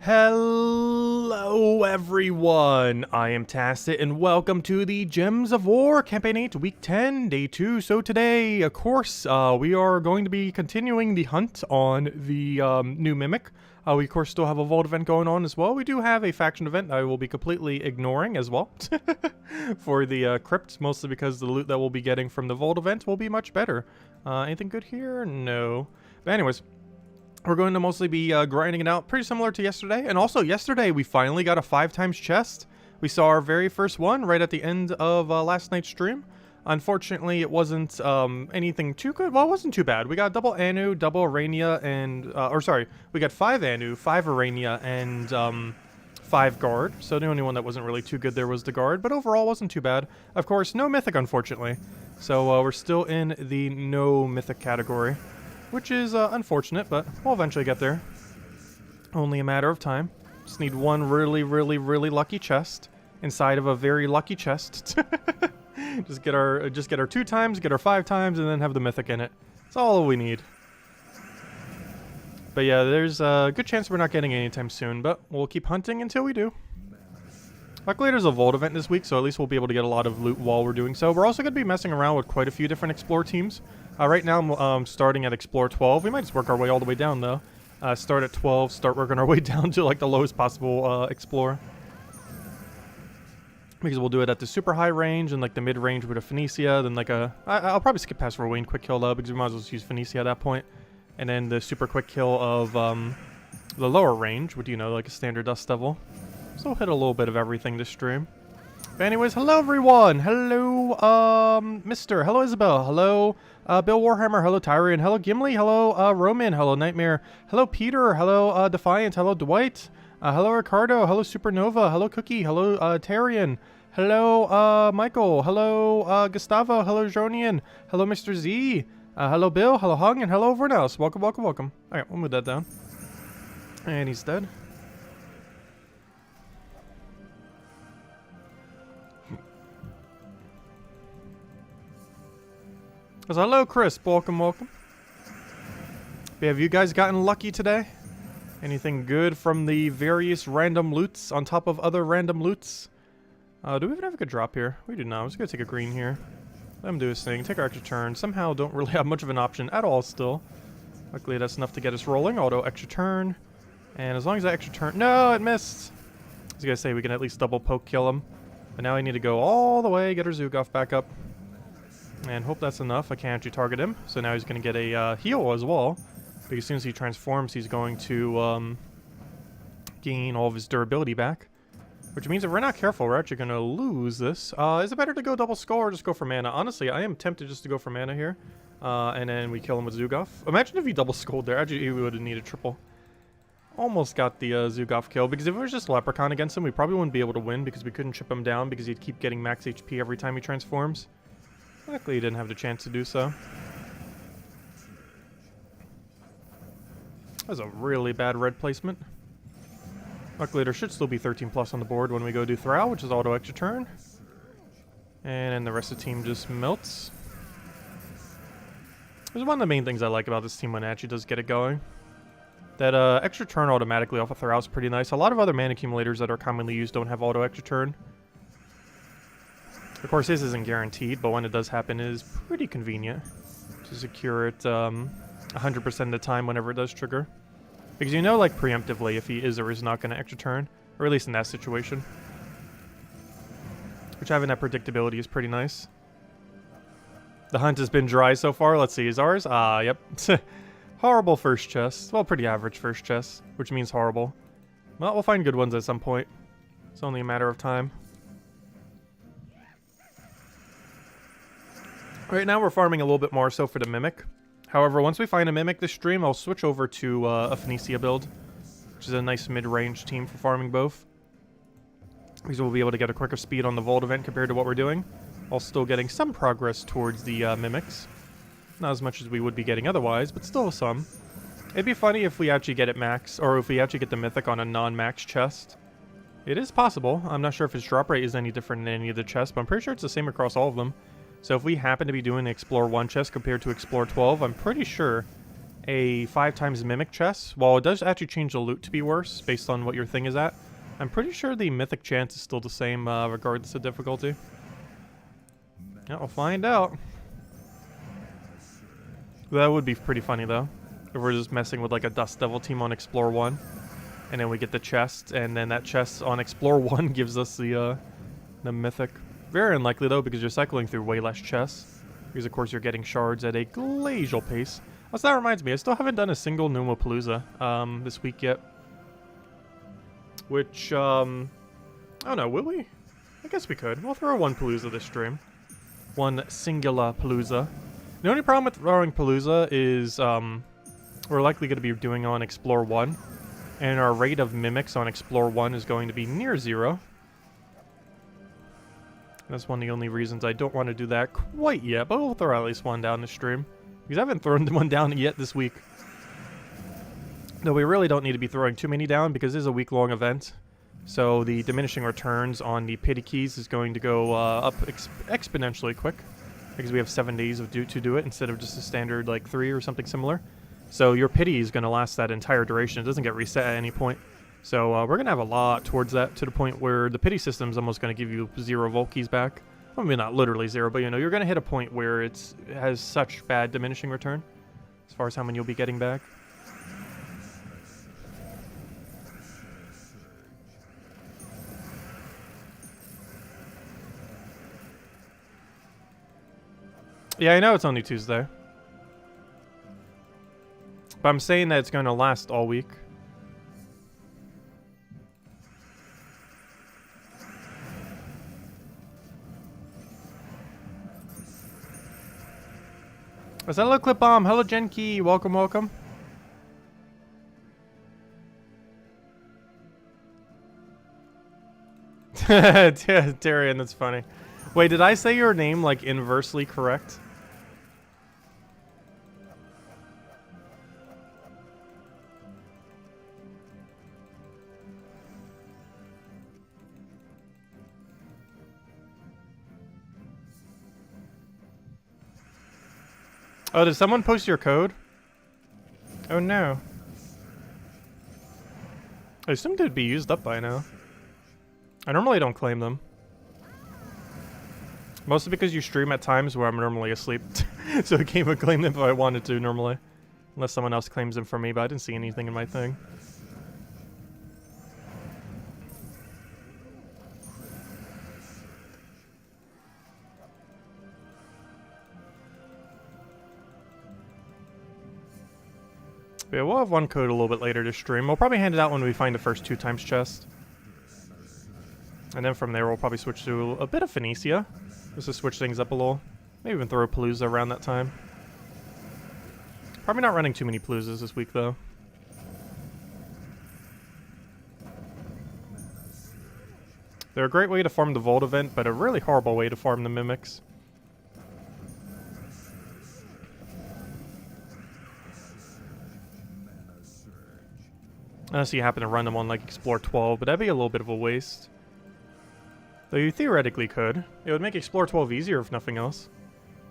Hello everyone, I am Tacit and welcome to the Gems of War Campaign 8 Week 10, Day 2. So today, of course, we are going to be continuing the hunt on the new Mimic. We of course still have a Vault event going on as well. We do have a faction event I will be completely ignoring as well for the crypt, mostly because the loot that we'll be getting from the Vault event will be much better. Anything good here? No. But anyways, we're going to mostly be grinding it out, pretty similar to yesterday. And also, yesterday, we finally got a 5x chest. We saw our very first one right at the end of last night's stream. Unfortunately, it wasn't anything too good. Well, it wasn't too bad. We got double Anu, double Arania, and... we got 5 Anu, 5 Arania, and 5 Guard. So the only one that wasn't really too good there was the Guard, but overall wasn't too bad. Of course, no Mythic, unfortunately. So we're still in the no Mythic category, which is unfortunate, but we'll eventually get there. Only a matter of time. Just need one really, really, really lucky chest inside of a very lucky chest. just get our 2 times, get our 5 times, and then have the Mythic in it. That's all we need. But yeah, there's a good chance we're not getting it anytime soon, but we'll keep hunting until we do. Luckily, there's a Vault event this week, so at least we'll be able to get a lot of loot while we're doing so. We're also going to be messing around with quite a few different Explore teams. Right now, I'm starting at Explore 12. We might just work our way all the way down, though. Start at 12, start working our way down to, like, the lowest possible Explore. Because we'll do it at the super high range and, like, the mid-range with a Phoenicia. Then, like, I'll probably skip past Ruin Quick Kill, though, because we might as well just use Phoenicia at that point. And then the super quick kill of the lower range with, you know, like a standard Dust Devil. So we'll hit a little bit of everything this stream. But anyways, hello everyone! Hello, Mister. Hello, Isabel. Hello, Bill Warhammer. Hello, Tyrion. Hello, Gimli. Hello, Roman. Hello, Nightmare. Hello, Peter. Hello, Defiant. Hello, Dwight. Hello, Ricardo. Hello, Supernova. Hello, Cookie. Hello, Tyrion. Hello, Michael. Hello, Gustavo. Hello, Jonian. Hello, Mr. Z. Hello, Bill. Hello, Hung. And hello, everyone else. Welcome, welcome, welcome. Alright, we'll move that down. And he's dead. So hello, Chris. Welcome, welcome. Have you guys gotten lucky today? Anything good from the various random loots on top of other random loots? Do we even have a good drop here? We do not. I'm just going to take a green here. Let him do his thing. Take our extra turn. Somehow don't really have much of an option at all still. Luckily, that's enough to get us rolling. Auto extra turn. And as long as that extra turn... No, it missed! I was going to say we can at least double poke kill him. But now I need to go all the way, get our Zugov back up. And hope that's enough. I can't actually target him. So now he's going to get a heal as well. Because as soon as he transforms, he's going to gain all of his durability back. Which means if we're not careful, we're actually going to lose this. Is it better to go double skull or just go for mana? Honestly, I am tempted just to go for mana here. And then we kill him with Zugov. Imagine if he double skulled there. Actually, he would have needed triple. Almost got the Zugov kill. Because if it was just Leprechaun against him, we probably wouldn't be able to win. Because we couldn't chip him down. Because he'd keep getting max HP every time he transforms. Luckily, he didn't have the chance to do so. That was a really bad red placement. Luckily, there should still be 13 plus on the board when we go do Thrall, which is auto extra turn. And then the rest of the team just melts. This is one of the main things I like about this team when it actually does get it going. That extra turn automatically off of Thrall is pretty nice. A lot of other mana accumulators that are commonly used don't have auto extra turn. Of course, his isn't guaranteed, but when it does happen, it is pretty convenient to secure it 100% of the time whenever it does trigger. Because you know, like, preemptively, if he is or is not going to extra turn, or at least in that situation. Which having that predictability is pretty nice. The hunt has been dry so far. Let's see, is ours? Yep. Horrible first chest. Well, pretty average first chest, which means horrible. Well, we'll find good ones at some point. It's only a matter of time. Right now we're farming a little bit more so for the Mimic. However, once we find a Mimic this stream, I'll switch over to a Phoenicia build, which is a nice mid-range team for farming both. Because we'll be able to get a quicker speed on the Vault event compared to what we're doing, while still getting some progress towards the Mimics. Not as much as we would be getting otherwise, but still some. It'd be funny if we actually get it max, or if we actually get the Mythic on a non-max chest. It is possible. I'm not sure if its drop rate is any different than any of the chests, but I'm pretty sure it's the same across all of them. So if we happen to be doing the Explore 1 chest compared to Explore 12, I'm pretty sure a 5 times Mimic chest. While it does actually change the loot to be worse based on what your thing is at, I'm pretty sure the mythic chance is still the same regardless of difficulty. Yeah, we'll find out. That would be pretty funny though, if we're just messing with like a Dust Devil team on Explore 1, and then we get the chest, and then that chest on Explore 1 gives us the mythic. Very unlikely though, because you're cycling through way less chests, because of course you're getting shards at a glacial pace. Also, that reminds me, I still haven't done a single Numapalooza this week yet. Which, I don't know, will we? I guess we could. We'll throw one Palooza this stream. One singular Palooza. The only problem with throwing Palooza is, we're likely going to be doing on Explore 1. And our rate of mimics on Explore 1 is going to be near 0. That's one of the only reasons I don't want to do that quite yet, but we'll throw at least one down the stream. Because I haven't thrown one down yet this week. Though we really don't need to be throwing too many down because this is a week-long event. So the diminishing returns on the pity keys is going to go up exponentially quick. Because we have 7 days to do it instead of just a standard like 3 or something similar. So your pity is going to last that entire duration. It doesn't get reset at any point. So we're going to have a lot towards that, to the point where the pity system is almost going to give you 0 Volt keys back. I mean, not literally 0, but you know, you're going to hit a point where it has such bad diminishing return as far as how many you'll be getting back. Yeah, I know it's only Tuesday. But I'm saying that it's going to last all week. Hello, Clip Bomb. Hello, Genki. Welcome, welcome. Darian, that's funny. Wait, did I say your name like inversely correct? Oh, did someone post your code? Oh no. I assumed it'd be used up by now. I normally don't claim them. Mostly because you stream at times where I'm normally asleep. So I can't even claim them if I wanted to normally. Unless someone else claims them for me, but I didn't see anything in my thing. Yeah, we'll have one code a little bit later to stream. We'll probably hand it out when we find the first 2 times chest. And then from there we'll probably switch to a bit of Phoenicia. Just to switch things up a little. Maybe even throw a Palooza around that time. Probably not running too many Paloozas this week though. They're a great way to farm the Vault event, but a really horrible way to farm the Mimics. Unless you happen to run them on like Explore 12, but that'd be a little bit of a waste. Though you theoretically could. It would make Explore 12 easier if nothing else.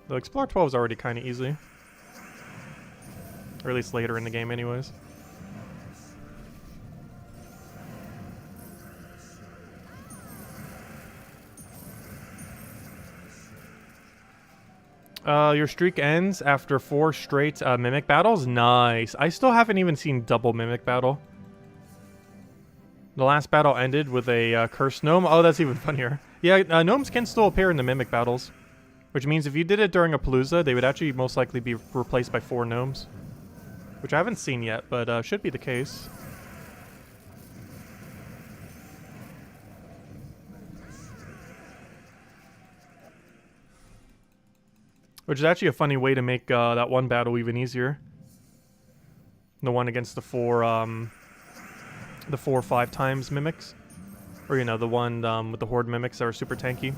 Though Explore 12 is already kind of easy. Or at least later in the game anyways. Your streak ends after 4 straight Mimic battles? Nice. I still haven't even seen double Mimic battle. The last battle ended with a cursed gnome. Oh, that's even funnier. Yeah, gnomes can still appear in the Mimic battles. Which means if you did it during a Palooza, they would actually most likely be replaced by 4 gnomes. Which I haven't seen yet, but should be the case. Which is actually a funny way to make that one battle even easier. The one against the 4 5 times mimics. Or, you know, the one with the horde mimics that are super tanky.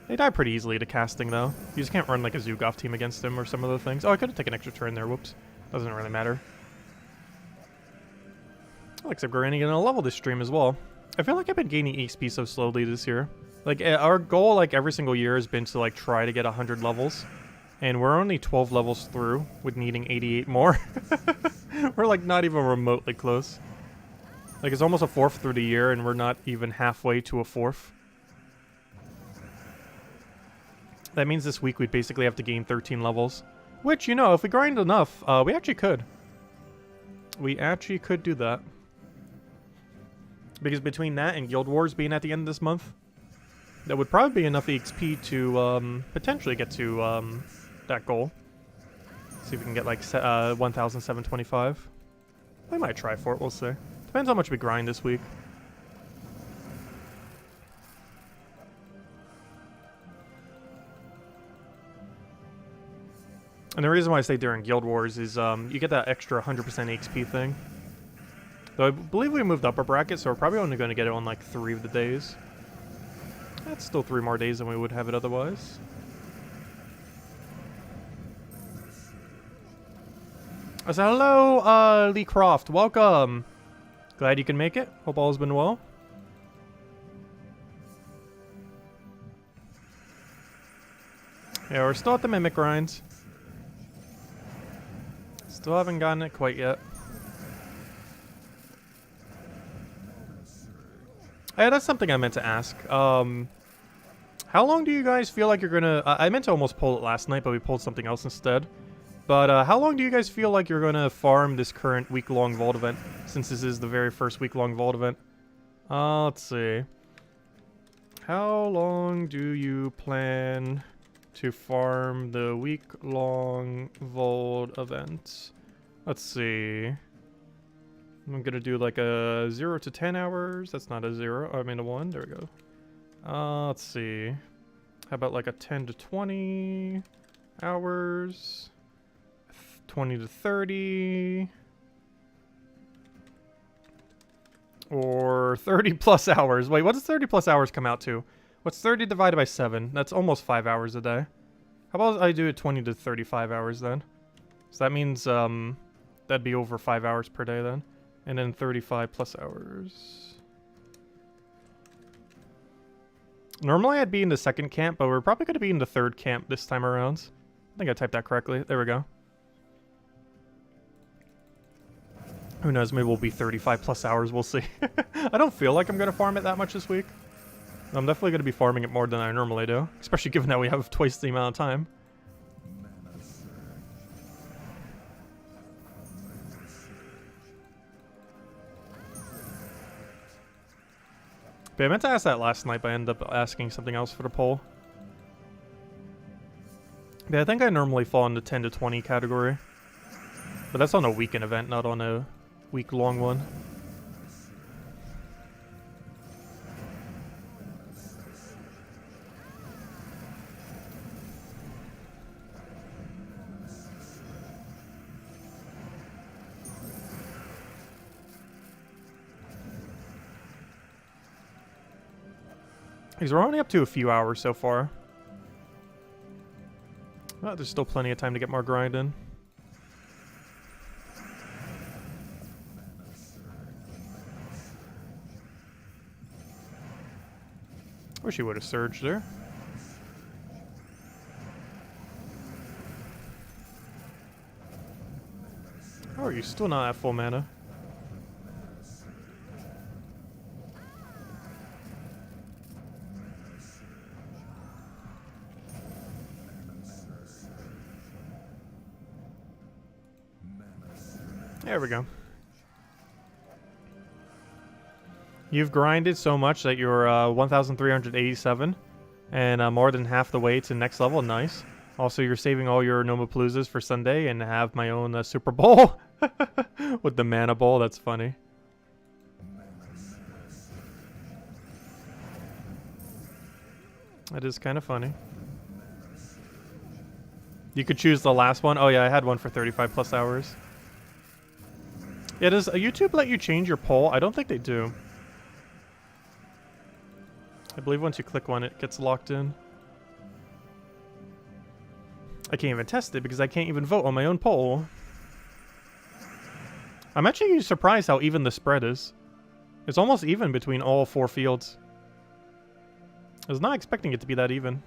They die pretty easily to casting, though. You just can't run like a Zugoff team against them or some other things. Oh, I could have taken an extra turn there. Whoops. Doesn't really matter. Looks like we're gonna level this stream as well. I feel like I've been gaining XP so slowly this year. Like, our goal, like, every single year has been to, like, try to get 100 levels. And we're only 12 levels through with needing 88 more. We're like not even remotely close. Like it's almost a fourth through the year and we're not even halfway to a fourth. That means this week we basically have to gain 13 levels. Which, you know, if we grind enough, we actually could. We actually could do that. Because between that and Guild Wars being at the end of this month, that would probably be enough EXP to potentially get to that goal. See if we can get like 1,725. We might try for it, we'll see. Depends how much we grind this week. And the reason why I say during Guild Wars is you get that extra 100% EXP thing. Though I believe we moved up a bracket, so we're probably only going to get it on like 3 of the days. That's still 3 more days than we would have it otherwise. I said, hello, Lee Croft. Welcome. Glad you can make it. Hope all has been well. Yeah, we're still at the Mimic grind. Still haven't gotten it quite yet. Yeah, that's something I meant to ask. How long do you guys feel like you're gonna... I meant to almost pull it last night, but we pulled something else instead. But how long do you guys feel like you're gonna farm this current week-long Vault event, since this is the very first week-long Vault event? Let's see. How long do you plan to farm the week-long Vault event? Let's see. I'm gonna do like a 0 to 10 hours. That's not a 0. I mean a 1. There we go. Let's see. How about like a 10 to 20 hours? 20 to 30. Or 30 plus hours. Wait, what does 30 plus hours come out to? What's 30 divided by 7? That's almost 5 hours a day. How about I do it 20 to 35 hours then? So that means that'd be over 5 hours per day then. And then 35 plus hours. Normally I'd be in the second camp, but we're probably going to be in the third camp this time around. I think I typed that correctly. There we go. Who knows, maybe we'll be 35 plus hours, we'll see. I don't feel like I'm going to farm it that much this week. I'm definitely going to be farming it more than I normally do. Especially given that we have twice the amount of time. But I meant to ask that last night, but I ended up asking something else for the poll. Yeah, I think I normally fall in the 10 to 20 category. But that's on a weekend event, not on a week-long one. Because we're only up to a few hours so far. Well, there's still plenty of time to get more grind in. Wish he would have surged there. How are you still not at full mana? There we go. You've grinded so much that you're 1,387 and more than half the way to next level. Nice. Also, you're saving all your Nomapaloozas for Sunday and have my own Super Bowl with the Mana Bowl. That's funny. That is kind of funny. You could choose the last one. Oh yeah, I had one for 35 plus hours. Yeah, does YouTube let you change your poll? I don't think they do. I believe once you click one, it gets locked in. I can't even test it because I can't even vote on my own poll. I'm actually surprised how even the spread is. It's almost even between all 4 fields. I was not expecting it to be that even.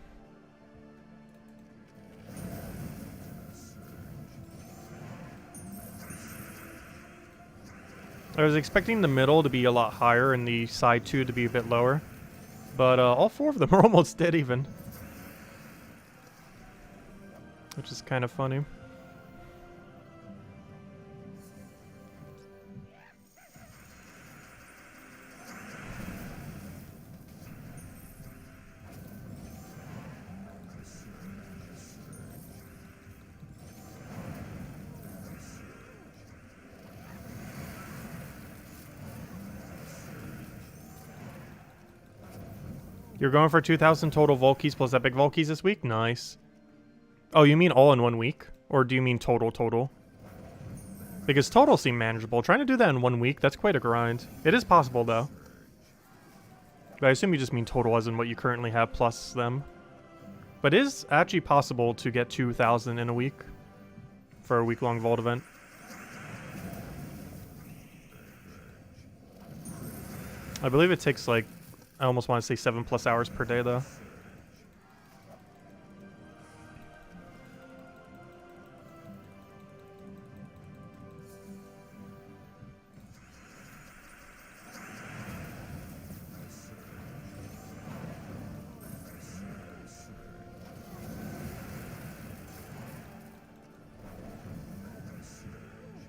I was expecting the middle to be a lot higher and the side 2 to be a bit lower. But all 4 of them are almost dead even. Which is kind of funny. You're going for 2,000 total Volkeys plus epic Volkeys this week? Nice. Oh, you mean all in 1 week? Or do you mean total? Because total seem manageable. Trying to do that in 1 week, that's quite a grind. It is possible, though. But I assume you just mean total as in what you currently have plus them. But it is actually possible to get 2,000 in a week for a week-long vault event. I believe it takes, like, I almost want to say 7+ hours per day, though.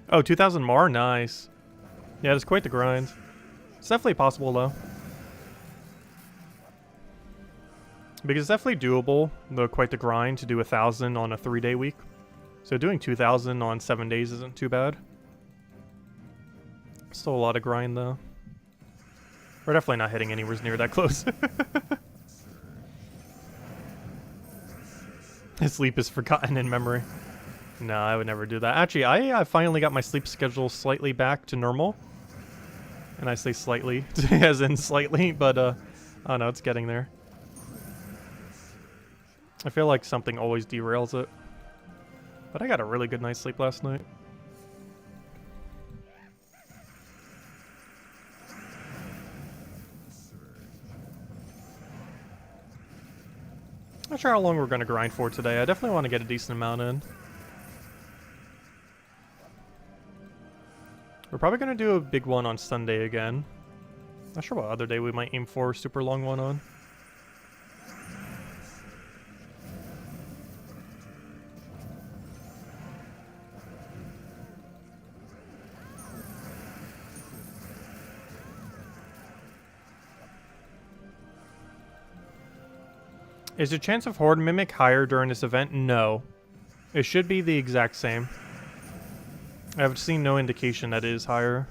Oh, 2,000 more? Nice. Yeah, it's quite the grind. It's definitely possible, though. Because it's definitely doable, though quite the grind, to do 1,000 on a 3-day week. So doing 2,000 on 7 days isn't too bad. Still a lot of grind, though. We're definitely not hitting anywhere near that close. His sleep is forgotten in memory. No, I would never do that. Actually, I finally got my sleep schedule slightly back to normal. And I say slightly, as in slightly, but I don't know, it's getting there. I feel like something always derails it. But I got a really good night's sleep last night. Not sure how long we're going to grind for today. I definitely want to get a decent amount in. We're probably going to do a big one on Sunday again. Not sure what other day we might aim for a super long one on. Is the chance of Horde Mimic higher during this event? No. It should be the exact same. I've seen no indication that it is higher.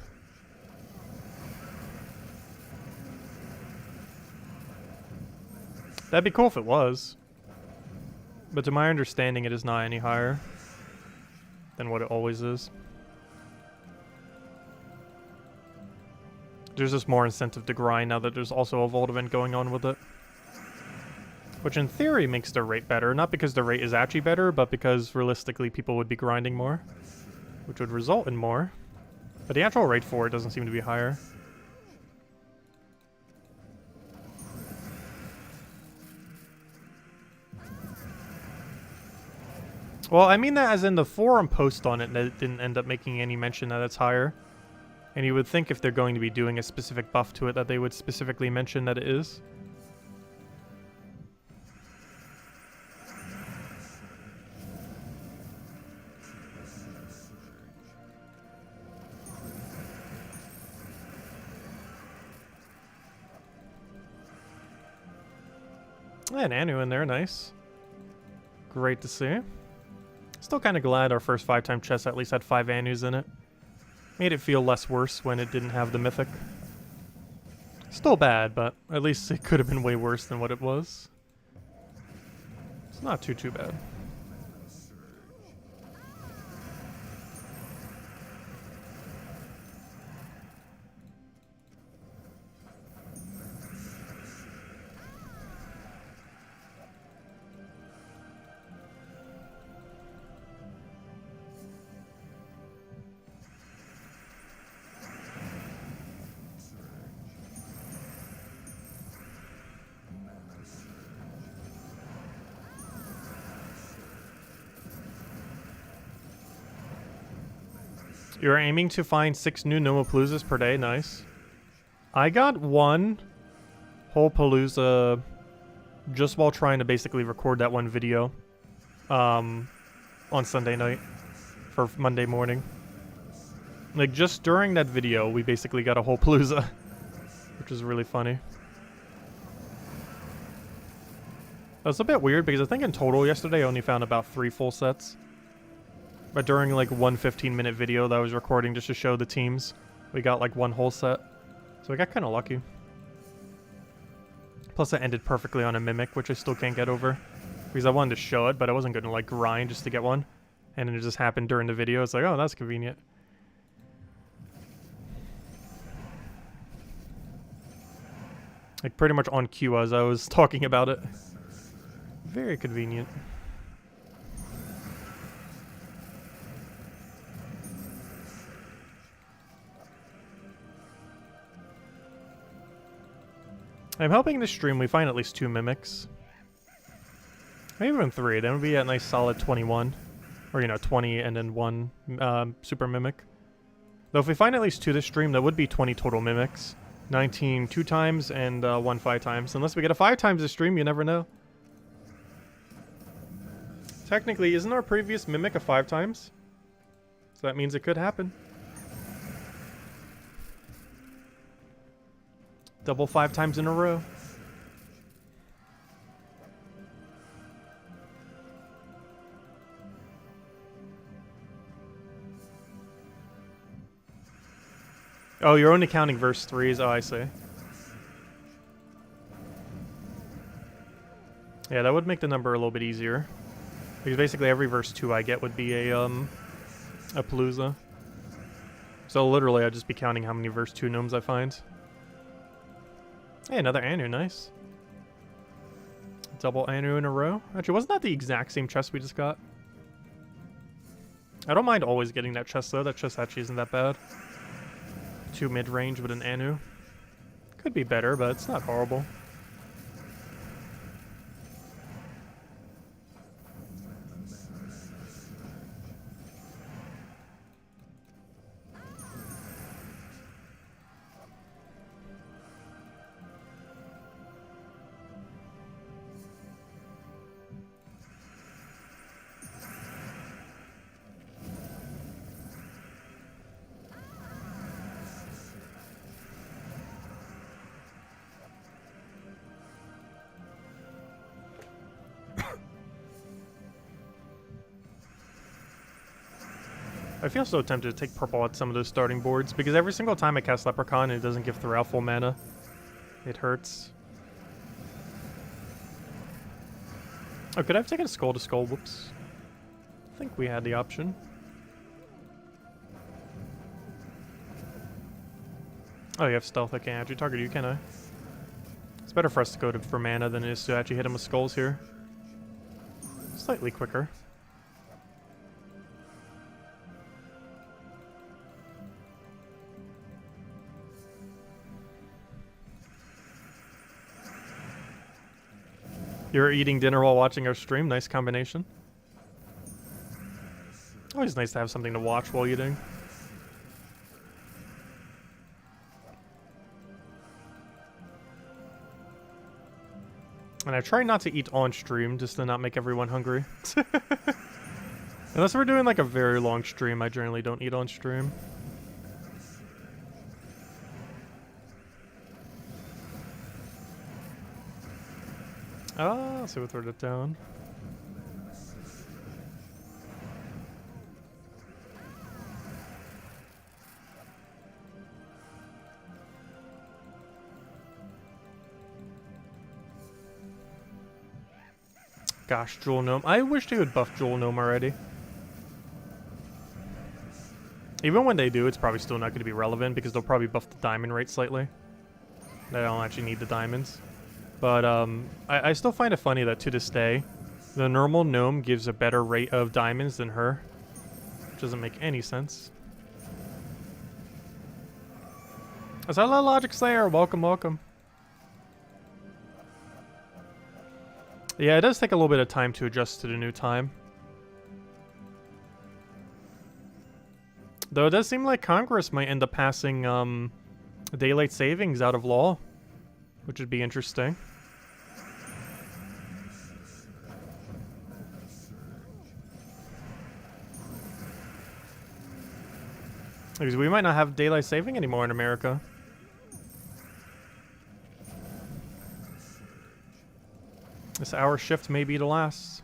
That'd be cool if it was. But to my understanding, it is not any higher than what it always is. There's just more incentive to grind now that there's also a vault event going on with it. Which in theory makes the rate better, not because the rate is actually better, but because realistically people would be grinding more, which would result in more. But the actual rate for it doesn't seem to be higher. Well, I mean that as in the forum post on it that didn't end up making any mention that it's higher. And you would think if they're going to be doing a specific buff to it that they would specifically mention that it is. And Anu in there, nice. Great to see. Still kind of glad our first 5-time chest at least had 5 Anus in it. Made it feel less worse when it didn't have the mythic. Still bad, but at least it could have been way worse than what it was. It's not too bad. You're aiming to find 6 new Nomapaloozas per day. Nice. I got 1 whole Palooza just while trying to basically record that one video on Sunday night for Monday morning. Like, just during that video, we basically got a whole Palooza, which is really funny. That's a bit weird because I think in total yesterday I only found about 3 full sets. But during like one 15-minute video that I was recording just to show the teams, we got like 1 whole set. So I got kind of lucky. Plus it ended perfectly on a Mimic, which I still can't get over. Because I wanted to show it, but I wasn't going to like grind just to get one. And it just happened during the video. It's like, oh, that's convenient. Like pretty much on cue as I was talking about it. Very convenient. I'm hoping this stream we find at least 2 Mimics. Maybe even 3, then we'd be at a nice solid 21. Or, you know, 20 and then 1 Super Mimic. Though if we find at least 2 this stream, that would be 20 total Mimics. 19 2 times and 1 5 times. Unless we get a 5 times this stream, you never know. Technically, isn't our previous Mimic a 5 times? So that means it could happen. Double 5 times in a row. Oh, you're only counting verse 3s. Oh, I see. Yeah, that would make the number a little bit easier. Because basically every verse 2 I get would be a Palooza. So literally I'd just be counting how many verse 2 gnomes I find. Hey, another Anu, nice. Double Anu in a row. Actually, wasn't that the exact same chest we just got? I don't mind always getting that chest though. That chest actually isn't that bad. 2 mid-range with an Anu. Could be better, but it's not horrible. I feel so tempted to take purple at some of those starting boards, because every single time I cast Leprechaun and it doesn't give Thrall full mana, it hurts. Oh, could I have taken Skull to Skull? Whoops. I think we had the option. Oh, you have Stealth. I can't actually target you, can I? It's better for us to go for mana than it is to actually hit him with Skulls here. Slightly quicker. You're eating dinner while watching our stream. Nice combination. Always nice to have something to watch while eating. And I try not to eat on stream, just to not make everyone hungry. Unless we're doing like a very long stream, I generally don't eat on stream. Ah, so we'll throw it down. Gosh, Jewel Gnome. I wish they would buff Jewel Gnome already. Even when they do, it's probably still not going to be relevant because they'll probably buff the diamond rate slightly. They don't actually need the diamonds. But I still find it funny that to this day, the normal gnome gives a better rate of diamonds than her. Which doesn't make any sense. Hello, Logic Slayer. Welcome, welcome. Yeah, it does take a little bit of time to adjust to the new time. Though it does seem like Congress might end up passing daylight savings out of law, which would be interesting. Because we might not have daylight saving anymore in America. This hour shift may be the last.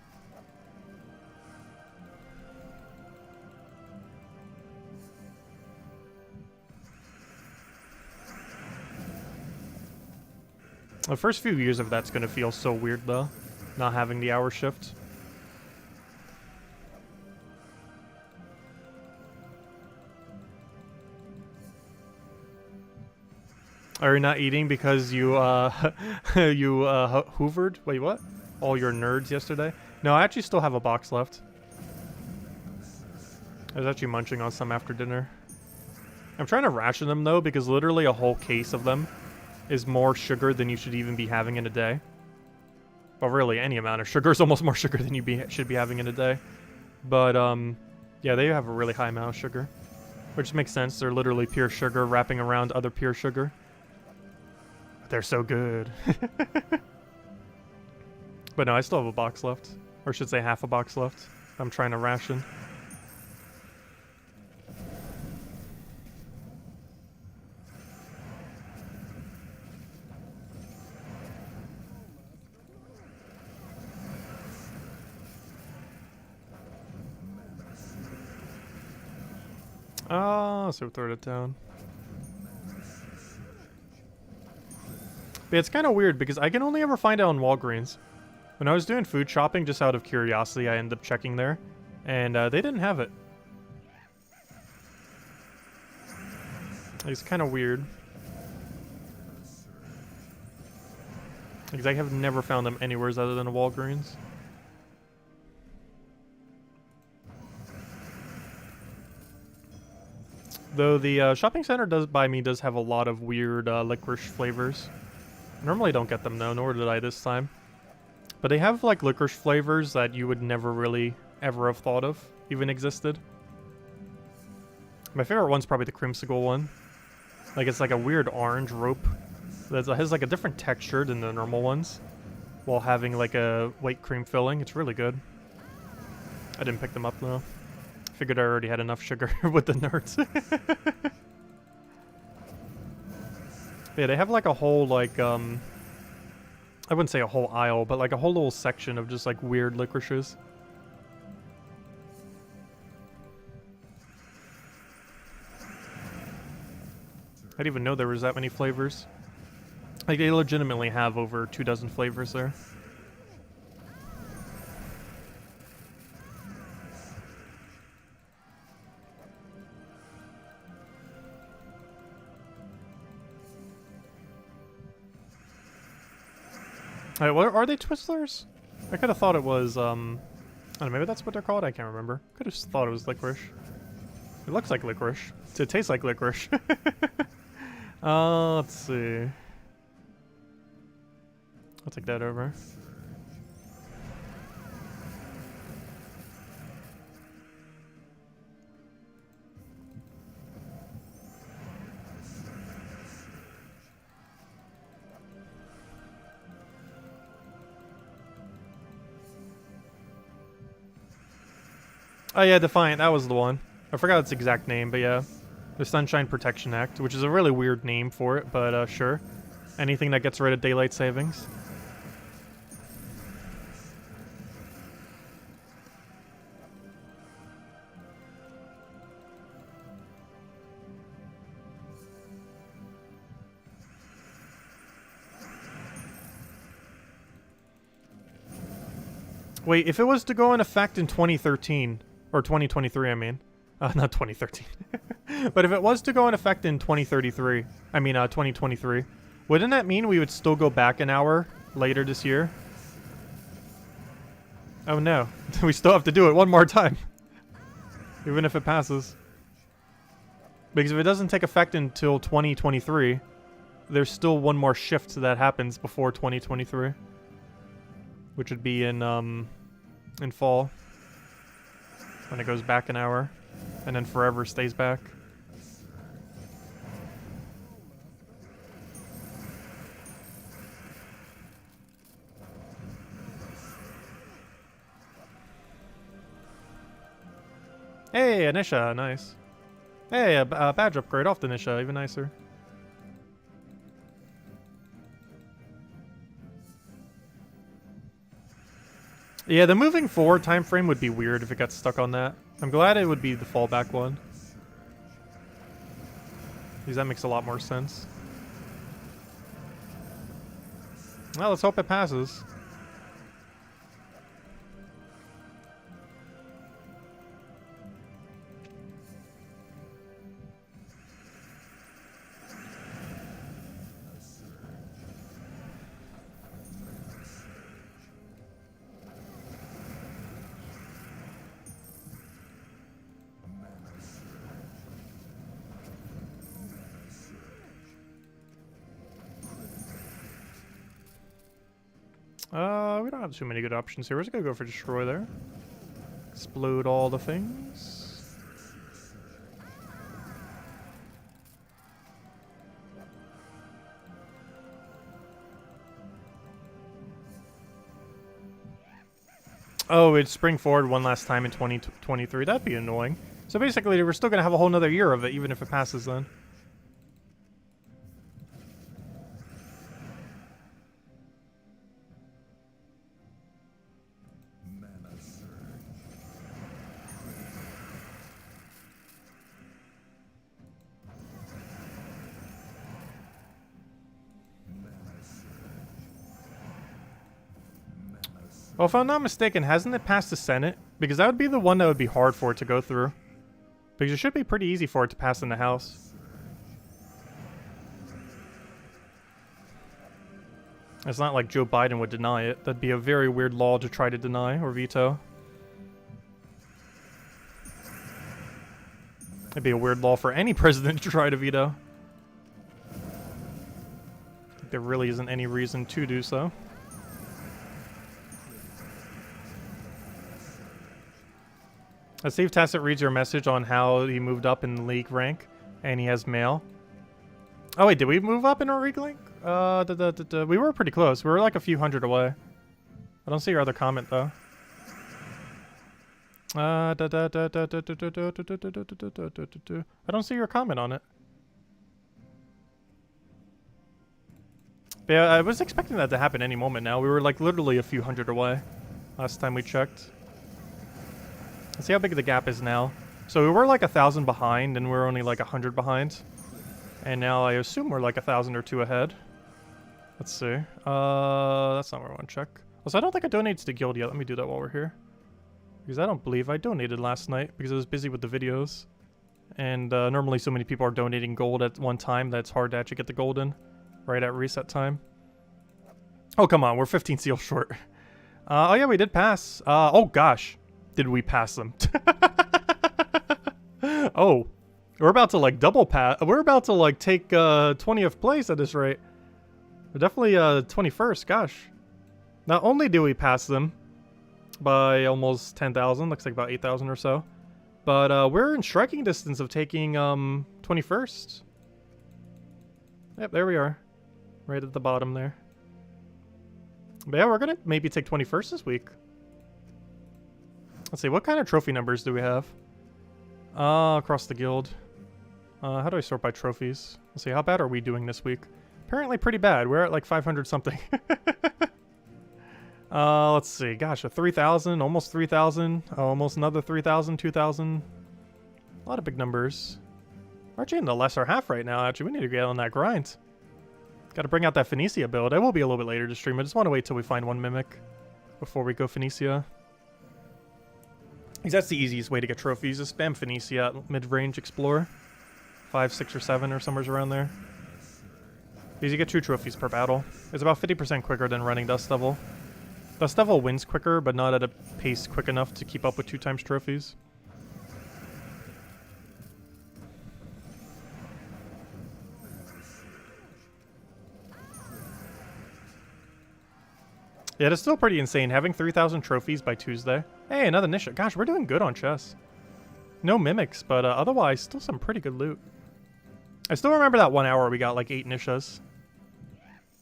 The first few years of that's going to feel so weird, though, not having the hour shift. Are you not eating because you, hoovered? Wait, what? All your nerds yesterday? No, I actually still have a box left. I was actually munching on some after dinner. I'm trying to ration them, though, because literally a whole case of them is more sugar than you should even be having in a day. Well, really, any amount of sugar is almost more sugar than you should be having in a day. But, yeah, they have a really high amount of sugar. Which makes sense. They're literally pure sugar wrapping around other pure sugar. They're so good. But no, I still have a box left. Or I should say half a box left. I'm trying to ration. Oh, so throw it down. But it's kind of weird because I can only ever find it on Walgreens. When I was doing food shopping, just out of curiosity, I ended up checking there, and they didn't have it. It's kind of weird. Because I have never found them anywhere other than a Walgreens. Though the shopping center does have a lot of weird licorice flavors. Normally don't get them though, nor did I this time. But they have like licorice flavors that you would never really ever have thought of even existed. My favorite one's probably the creamsicle one. Like it's like a weird orange rope that has like a different texture than the normal ones, while having like a white cream filling. It's really good. I didn't pick them up though. Figured I already had enough sugar with the nerds. Yeah, they have like a whole like I wouldn't say a whole aisle, but like a whole little section of just like weird licorices. I didn't even know there was that many flavors. Like they legitimately have over 24 flavors there. Wait, what are they Twizzlers? I could have thought it was, I don't know, maybe that's what they're called? I can't remember. Could have thought it was licorice. It looks like licorice. It tastes like licorice. Let's see. I'll take that over. Oh yeah, Defiant, that was the one. I forgot its exact name, but yeah. The Sunshine Protection Act, which is a really weird name for it, but sure. Anything that gets rid of daylight savings. Wait, if it was to go in effect in 2013, or 2023, I mean. Not 2013. But if it was to go in effect in 2033, I mean 2023, wouldn't that mean we would still go back an hour later this year? Oh no, we still have to do it one more time. Even if it passes. Because if it doesn't take effect until 2023, there's still one more shift that happens before 2023. Which would be in fall. When it goes back an hour. And then forever stays back. Hey, Anisha, nice. Hey, a badge upgrade off the Anisha, even nicer. Yeah, the moving forward time frame would be weird if it got stuck on that. I'm glad it would be the fallback one. Because that makes a lot more sense. Well, let's hope it passes. We don't have too many good options here. We're just gonna go for destroy there. Explode all the things. Oh, it'd spring forward one last time in 2023. That'd be annoying. So basically, we're still gonna have a whole nother year of it, even if it passes then. Well, if I'm not mistaken, hasn't it passed the Senate? Because that would be the one that would be hard for it to go through. Because it should be pretty easy for it to pass in the House. It's not like Joe Biden would deny it. That'd be a very weird law to try to deny or veto. It'd be a weird law for any president to try to veto. There really isn't any reason to do so. Steve Tassett reads your message on how he moved up in the league rank, and he has mail. Oh wait, did we move up in our league rank? We were pretty close. We were like a few hundred away. I don't see your other comment though. I don't see your comment on it. But yeah, I was expecting that to happen any moment now. We were like literally a few hundred away last time we checked. Let's see how big the gap is now. So we were like 1,000 behind, and we're only like 100 behind. And now I assume we're like 1,000 or 2 ahead. Let's see. That's not where I want to check. Also, I don't think I donated to the guild yet. Let me do that while we're here. Because I don't believe I donated last night because I was busy with the videos. And normally so many people are donating gold at one time that it's hard to actually get the gold in right at reset time. Oh, come on. We're 15 seals short. Oh, yeah, we did pass. Oh, gosh. Did we pass them? Oh, we're about to like double pass. We're about to like take 20th place at this rate. We're definitely 21st. Gosh. Not only do we pass them by almost 10,000, looks like about 8,000 or so, but we're in striking distance of taking 21st. Yep, there we are, right at the bottom there. But yeah, we're gonna maybe take 21st this week. Let's see, what kind of trophy numbers do we have? Across the guild. How do I sort by trophies? Let's see, how bad are we doing this week? Apparently pretty bad. We're at like 500 something. Let's see. Gosh, a 3,000, almost 3,000. Almost another 3,000, 2,000. A lot of big numbers. We're actually in the lesser half right now, actually. We need to get on that grind. Got to bring out that Phoenicia build. I will be a little bit later to stream. I just want to wait till we find one Mimic before we go Phoenicia. Because that's the easiest way to get trophies, is spam Phoenicia at mid-range Explorer. 5, 6, or 7, or somewhere around there. Because you get 2 trophies per battle. It's about 50% quicker than running Dust Devil. Dust Devil wins quicker, but not at a pace quick enough to keep up with 2 times trophies. Yeah, it's still pretty insane having 3,000 trophies by Tuesday. Hey, another Nisha. Gosh, we're doing good on chess. No mimics, but otherwise, still some pretty good loot. I still remember that 1 hour we got like 8 nishas.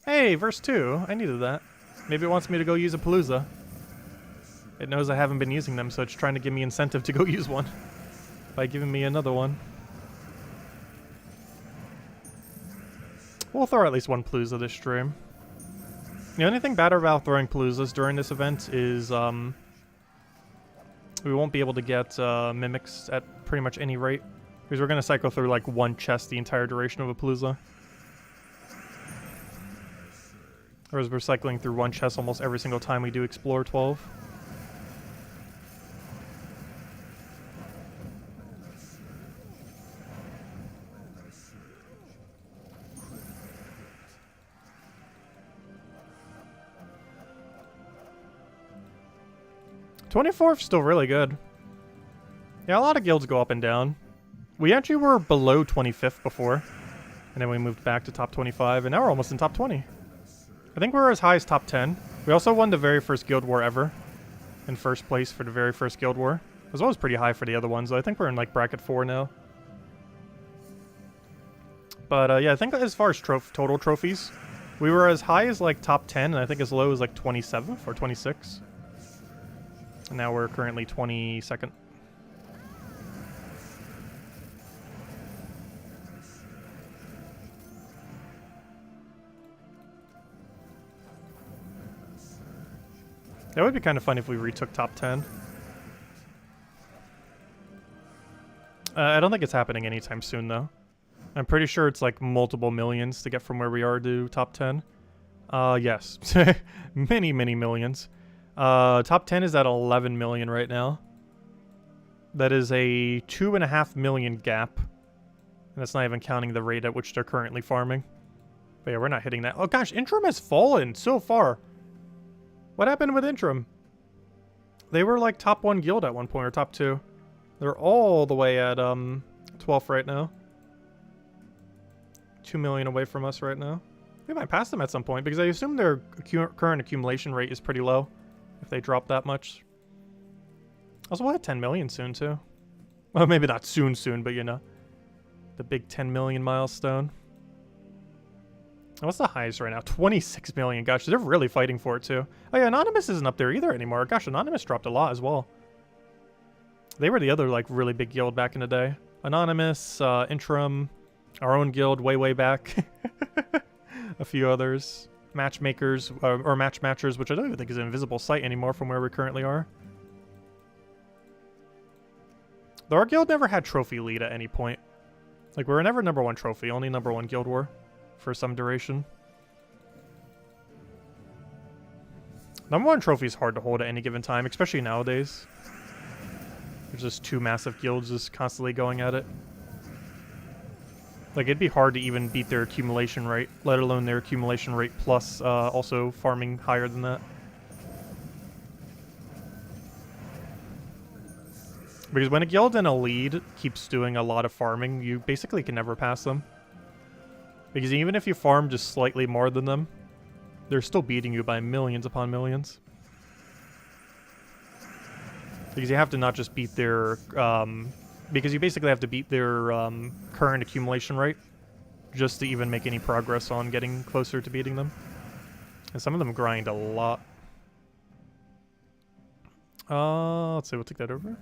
Hey, verse 2. I needed that. Maybe it wants me to go use a Palooza. It knows I haven't been using them, so it's trying to give me incentive to go use one. By giving me another one. We'll throw at least one Palooza this stream. The only thing bad about throwing Paloozas during this event is, we won't be able to get mimics at pretty much any rate. Because we're going to cycle through like one chest the entire duration of a Palooza. Whereas we're cycling through one chest almost every single time we do Explore 12. $24's still really good. Yeah, a lot of guilds go up and down. We actually were below 25th before. And then we moved back to top 25, and now we're almost in top 20. I think we're as high as top 10. We also won the very first guild war ever. In first place for the very first guild war. As well as pretty high for the other ones. I think we're in like bracket 4 now. But yeah, I think as far as total trophies, we were as high as like top 10, and I think as low as like 27th or 26th. And now we're currently 22nd. That would be kind of fun if we retook top 10. I don't think it's happening anytime soon, though. I'm pretty sure it's like multiple millions to get from where we are to top 10. Yes. Many, many millions. Top 10 is at 11 million right now. That is a 2.5 million gap. And that's not even counting the rate at which they're currently farming. But yeah, we're not hitting that. Oh gosh, Interim has fallen so far. What happened with Interim? They were like top 1 guild at one point, or top 2. They're all the way at 12th right now. 2 million away from us right now. We might pass them at some point, because I assume their current accumulation rate is pretty low. If they drop that much. Also, we'll hit 10 million soon, too. Well, maybe not soon, but you know. The big 10 million milestone. What's the highest right now? 26 million. Gosh, they're really fighting for it, too. Oh, yeah, Anonymous isn't up there either anymore. Gosh, Anonymous dropped a lot as well. They were the other, like, really big guild back in the day. Anonymous, Interim, our own guild way back. A few others. Matchmakers, or matchmatchers, which I don't even think is an invisible sight anymore from where we currently are. Though our guild never had trophy lead at any point. Like, we were never #1 trophy, only #1 guild war for some duration. #1 trophy is hard to hold at any given time, especially nowadays. There's just 2 massive guilds just constantly going at it. Like, it'd be hard to even beat their accumulation rate, let alone their accumulation rate plus also farming higher than that. Because when a guild in a lead keeps doing a lot of farming, you basically can never pass them. Because even if you farm just slightly more than them, they're still beating you by millions upon millions. Because you have to not just beat their... because you basically have to beat their current accumulation rate just to even make any progress on getting closer to beating them. And some of them grind a lot. Let's see, we'll take that over.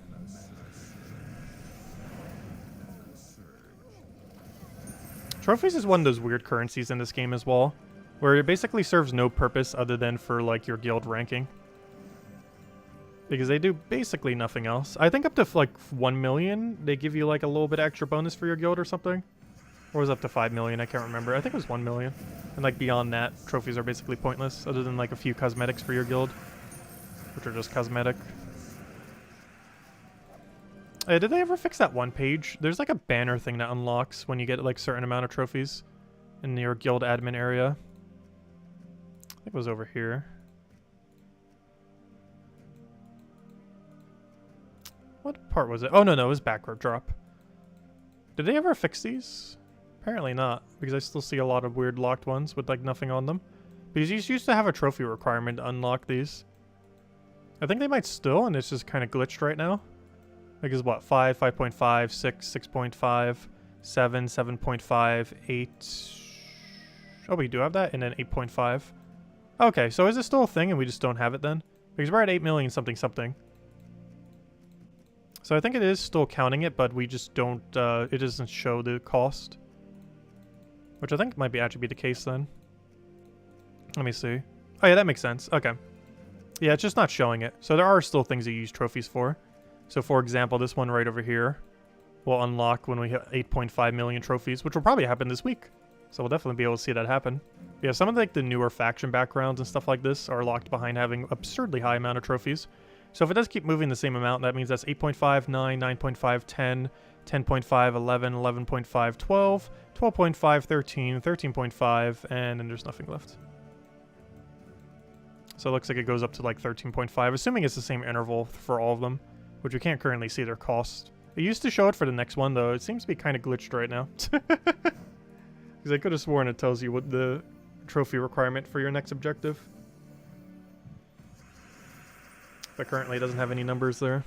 Trophies is one of those weird currencies in this game as well, where it basically serves no purpose other than for like your guild ranking. Because they do basically nothing else. I think up to like 1 million, they give you like a little bit extra bonus for your guild or something. Or was it up to 5 million? I can't remember. I think it was 1 million. And like beyond that, trophies are basically pointless, other than like a few cosmetics for your guild, which are just cosmetic. Did they ever fix that one page? There's like a banner thing that unlocks when you get like a certain amount of trophies in your guild admin area. I think it was over here. What part was it? Oh, no, it was backward drop. Did they ever fix these? Apparently not, because I still see a lot of weird locked ones with like nothing on them. Because you used to have a trophy requirement to unlock these. I think they might still, and it's just kind of glitched right now. Like is what? 5, 5.5, 6, 6.5, 7, 7.5, 8. Oh, we do have that, and then 8.5. Okay, so is it still a thing and we just don't have it then? Because we're at 8 million something something. So I think it is still counting it, but we just don't, it doesn't show the cost. Which I think might be actually be the case then. Let me see. Oh yeah, that makes sense. Okay. Yeah, it's just not showing it. So there are still things you use trophies for. So for example, this one right over here will unlock when we hit 8.5 million trophies, which will probably happen this week. So we'll definitely be able to see that happen. Yeah, some of like the newer faction backgrounds and stuff like this are locked behind having absurdly high amount of trophies. So if it does keep moving the same amount, that means that's 8.5, 9, 9.5, 10, 10.5, 11, 11.5, 12, 12.5, 13, 13.5, and then there's nothing left. So it looks like it goes up to like 13.5, assuming it's the same interval for all of them, which we can't currently see their cost. It used to show it for the next one, though. It seems to be kind of glitched right now. Because I could have sworn it tells you what the trophy requirement for your next objective. But currently it doesn't have any numbers there.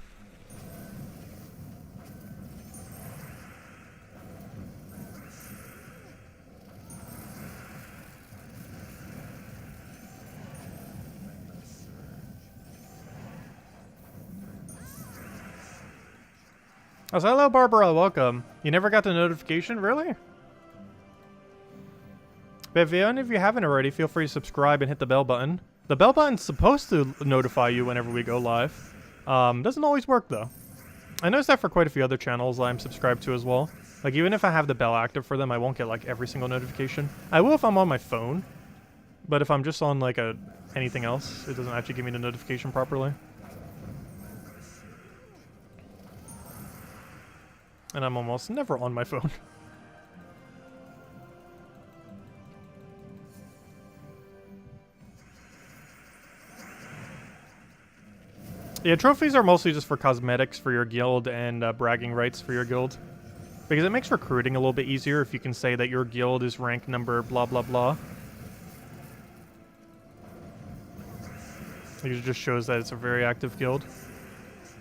Oh, so hello, Barbara. Welcome. You never got the notification? Really? But if any of you haven't already, feel free to subscribe and hit the bell button. The bell button's supposed to notify you whenever we go live. Doesn't always work, though. I noticed that for quite a few other channels I'm subscribed to as well. Like, even if I have the bell active for them, I won't get, like, every single notification. I will if I'm on my phone. But if I'm just on, like, anything else, it doesn't actually give me the notification properly. And I'm almost never on my phone. Yeah, trophies are mostly just for cosmetics for your guild and bragging rights for your guild. Because it makes recruiting a little bit easier if you can say that your guild is rank number blah blah blah. It just shows that it's a very active guild.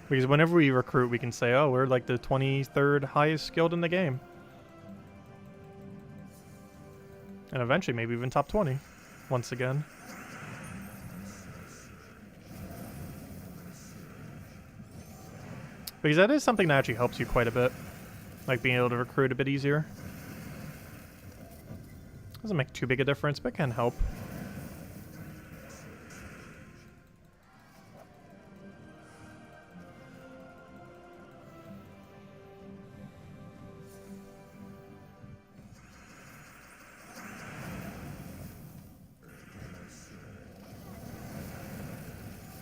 Because whenever we recruit, we can say, oh, we're like the 23rd highest guild in the game. And eventually maybe even top 20, once again. Because that is something that actually helps you quite a bit. Like being able to recruit a bit easier. Doesn't make too big a difference, but can help.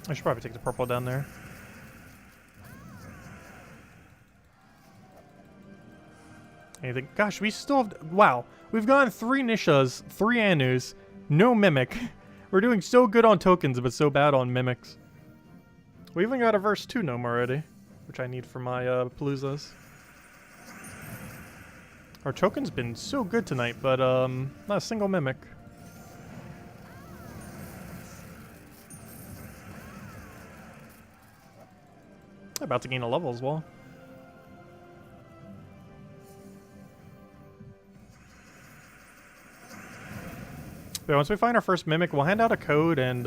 I should probably take the purple down there. Anything? Gosh, we still have... Wow. We've gotten 3 Nishas, 3 Anus, no Mimic. We're doing so good on tokens, but so bad on Mimics. We even got a verse 2 gnome already, which I need for my Paloozas. Our token's been so good tonight, but not a single Mimic. About to gain a level as well. But once we find our first Mimic, we'll hand out a code and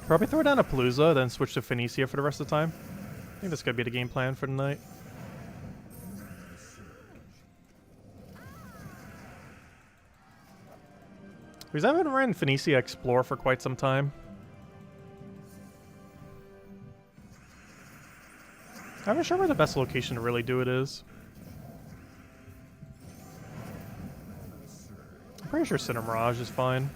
probably throw down a Palooza, then switch to Phoenicia for the rest of the time. I think that's going to be the game plan for tonight. Because I haven't ran Phoenicia Explore for quite some time. I'm not sure where the best location to really do it is. I'm pretty sure Center Mirage is fine.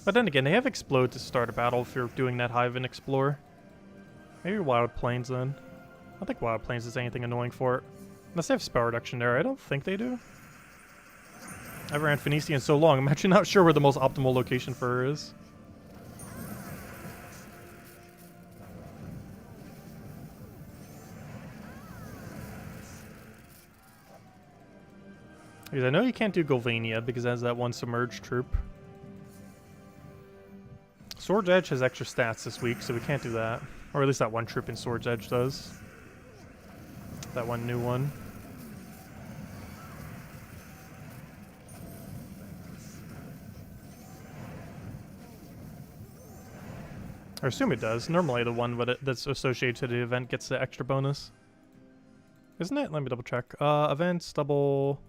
But then again, they have Explode to start a battle if you're doing that high of an Explore. Maybe Wild Plains then. I don't think Wild Plains is anything annoying for it. Unless they have spell reduction there. I don't think they do. I haven't ran Phoenicia in so long, I'm actually not sure where the most optimal location for her is. Because I know you can't do Golvania because it has that one submerged troop. Sword's Edge has extra stats this week, so we can't do that. Or at least that one troop in Sword's Edge does. That one new one. I assume it does. Normally the one that's associated to the event gets the extra bonus. Isn't it? Let me double check. Events, double...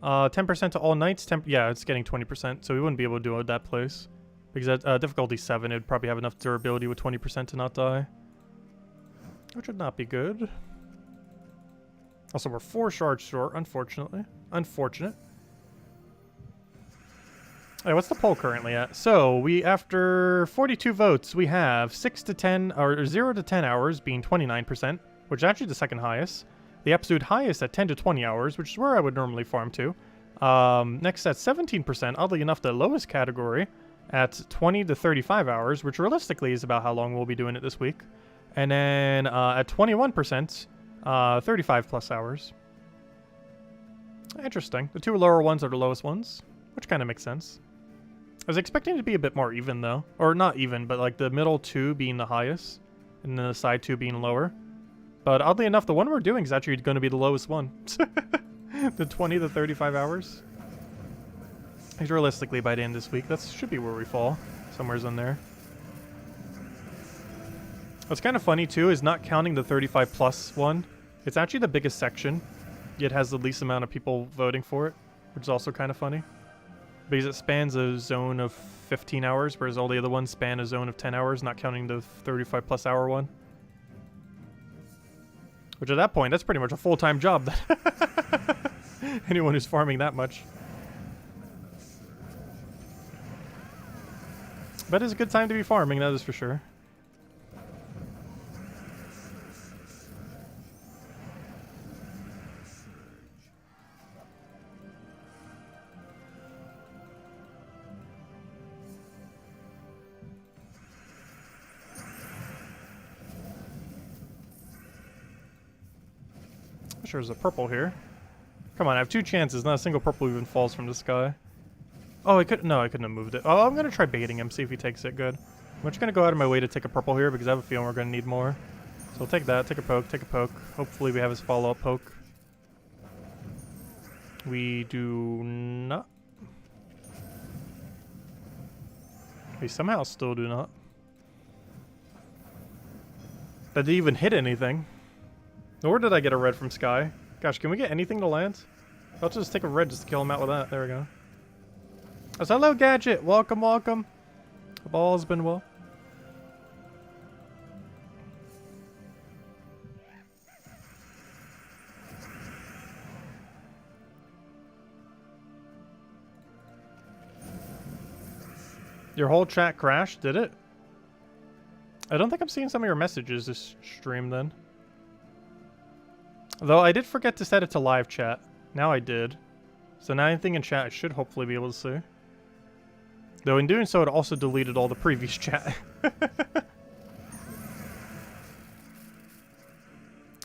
10% to all knights. Yeah, it's getting 20%, so we wouldn't be able to do it at that place. Because at difficulty 7, it'd probably have enough durability with 20% to not die. Which would not be good. Also, we're 4 shards short, unfortunately. Unfortunate. Hey, what's the poll currently at? So, after 42 votes, we have 6 to 10, or 0 to 10 hours being 29%, which is actually the second highest. The absolute highest at 10 to 20 hours, which is where I would normally farm to. Next at 17%, oddly enough, the lowest category at 20 to 35 hours, which realistically is about how long we'll be doing it this week. And then at 21%, 35 plus hours. Interesting. The 2 lower ones are the lowest ones, which kind of makes sense. I was expecting it to be a bit more even, though. Or not even, but like the middle 2 being the highest, and then the side 2 being lower. But oddly enough, the one we're doing is actually going to be the lowest one. The 20 to 35 hours. Realistically, by the end of this week, that should be where we fall. Somewhere's in there. What's kind of funny, too, is not counting the 35 plus one. It's actually the biggest section, yet has the least amount of people voting for it, which is also kind of funny. Because it spans a zone of 15 hours, whereas all the other ones span a zone of 10 hours, not counting the 35 plus hour one. Which at that point, that's pretty much a full-time job. Anyone who's farming that much. But it's a good time to be farming, that is for sure. Sure there's a purple here. Come on, I have 2 chances. Not a single purple even falls from the sky. Oh, I couldn't have moved it. Oh, I'm gonna try baiting him, see if he takes it. Good. I'm just gonna go out of my way to take a purple here because I have a feeling we're gonna need more. So we'll take that, take a poke, take a poke. Hopefully we have his follow-up poke. We do not. We somehow still do not. That didn't even hit anything. Nor did I get a red from Sky. Gosh, can we get anything to land? I'll just take a red just to kill him out with that. There we go. Oh, so hello, Gadget. Welcome, welcome. Hope all has been well. Your whole chat crashed, did it? I don't think I'm seeing some of your messages this stream then. Though I did forget to set it to live chat. Now I did. So now anything in chat I should hopefully be able to see. Though in doing so it also deleted all the previous chat.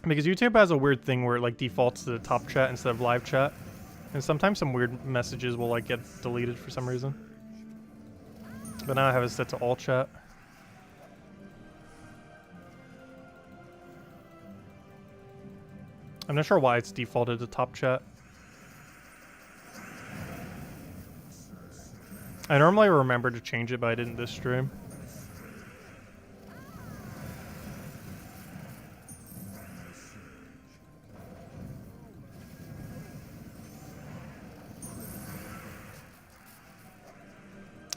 Because YouTube has a weird thing where it like defaults to the top chat instead of live chat. And sometimes some weird messages will like get deleted for some reason. But now I have it set to all chat. I'm not sure why it's defaulted to top chat. I normally remember to change it, but I didn't this stream.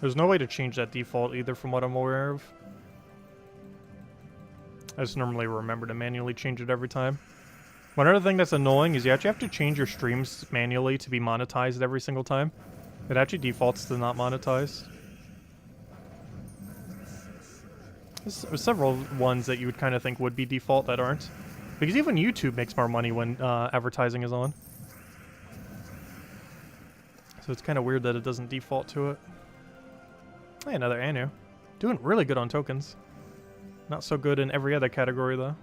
There's no way to change that default either from what I'm aware of. I just normally remember to manually change it every time. One other thing that's annoying is you actually have to change your streams manually to be monetized every single time. It actually defaults to not monetized. There's several ones that you would kind of think would be default that aren't. Because even YouTube makes more money when advertising is on. So it's kind of weird that it doesn't default to it. Hey, another Anu. Doing really good on tokens. Not so good in every other category though.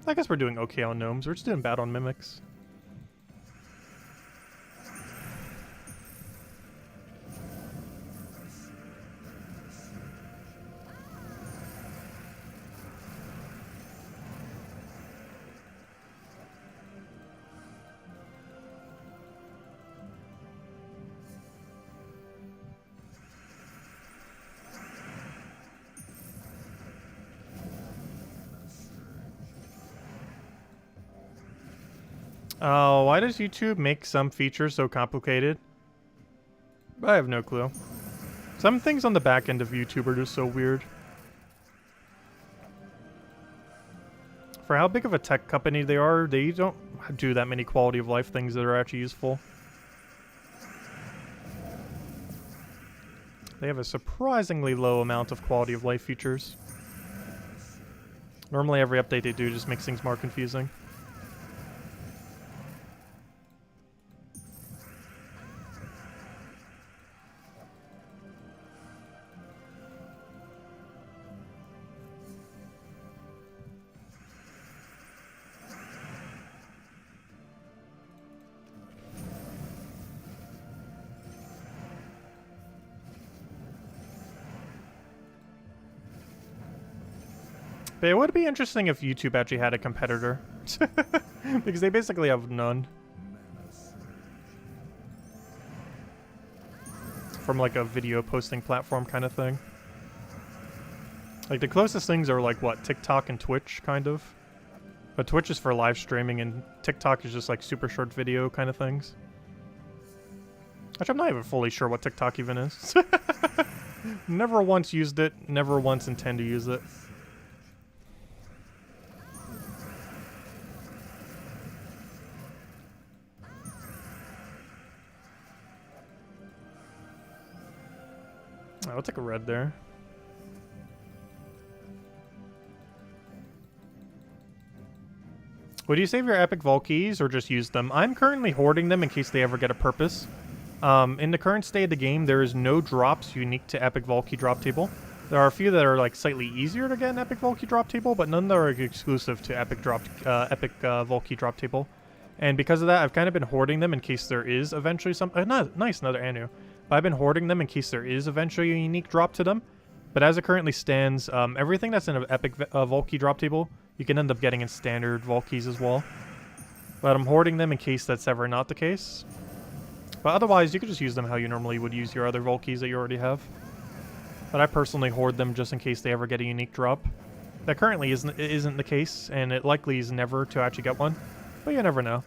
I guess we're doing okay on gnomes. We're just doing bad on mimics. Oh, why does YouTube make some features so complicated? I have no clue. Some things on the back end of YouTube are just so weird. For how big of a tech company they are, they don't do that many quality of life things that are actually useful. They have a surprisingly low amount of quality of life features. Normally every update they do just makes things more confusing. But it would be interesting if YouTube actually had a competitor. Because they basically have none. From like a video posting platform kind of thing. Like the closest things are like what, TikTok and Twitch kind of. But Twitch is for live streaming and TikTok is just like super short video kind of things. Actually, I'm not even fully sure what TikTok even is. Never once used it, never once intend to use it. I'll take a red there. Would you save your epic vault keys or just use them? I'm currently hoarding them in case they ever get a purpose. In the current state of the game, there is no drops unique to epic vault key drop table. There are a few that are like slightly easier to get an epic vault key drop table, but none that are exclusive to epic vault key drop table. And because of that, I've kind of been hoarding them in case there is eventually some. Nice, another Anu. But I've been hoarding them in case there is eventually a unique drop to them. But as it currently stands, everything that's in an epic vault key drop table, you can end up getting in standard vault keys as well. But I'm hoarding them in case that's ever not the case. But otherwise, you could just use them how you normally would use your other vault keys that you already have. But I personally hoard them just in case they ever get a unique drop. That currently isn't the case, and it likely is never to actually get one. But you never know.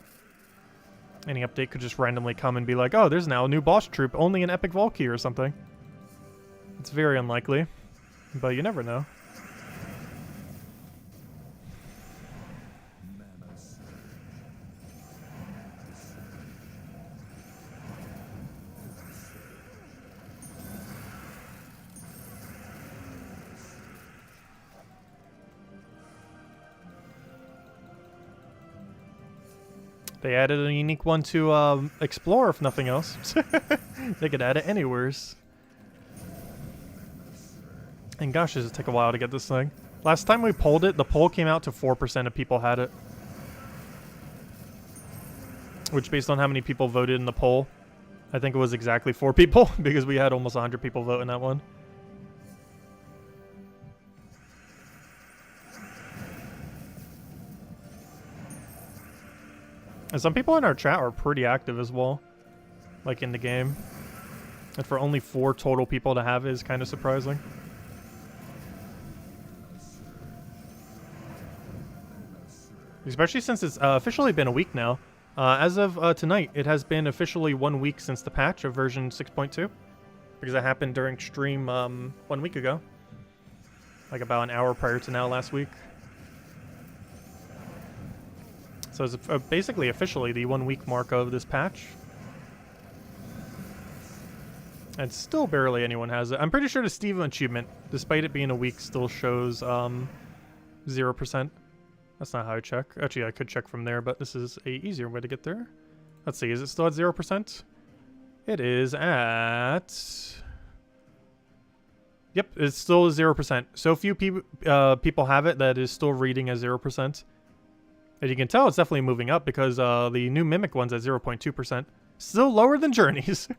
Any update could just randomly come and be like, oh, there's now a new boss troop, only an epic vault key or something. It's very unlikely, but you never know. They added a unique one to explore, if nothing else. They could add it anywheres. And gosh, does it take a while to get this thing. Last time we polled it, the poll came out to 4% of people had it. Which, based on how many people voted in the poll, I think it was exactly 4 people, because we had almost 100 people vote in that one. And some people in our chat are pretty active as well, like in the game. And for only 4 total people to have it is kind of surprising. Especially since it's officially been a week now. As of tonight, it has been officially 1 week since the patch of version 6.2. Because it happened during stream 1 week ago. Like about an hour prior to now last week. So it's basically officially the 1 week mark of this patch. And still barely anyone has it. I'm pretty sure the Steve achievement, despite it being a week, still shows 0%. That's not how I check. Actually, I could check from there, but this is a easier way to get there. Let's see, is it still at 0%? It is at... Yep, it's still 0%. So few people have it that is still reading as 0%. And you can tell it's definitely moving up because the new Mimic one's at 0.2%. Still lower than Journeys.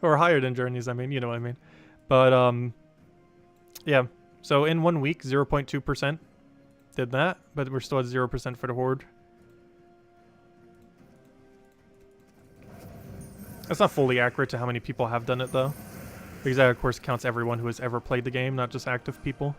Or higher than Journeys, I mean, you know what I mean. But, yeah. So in 1 week, 0.2% did that, but we're still at 0% for the Horde. That's not fully accurate to how many people have done it, though. Because that, of course, counts everyone who has ever played the game, not just active people.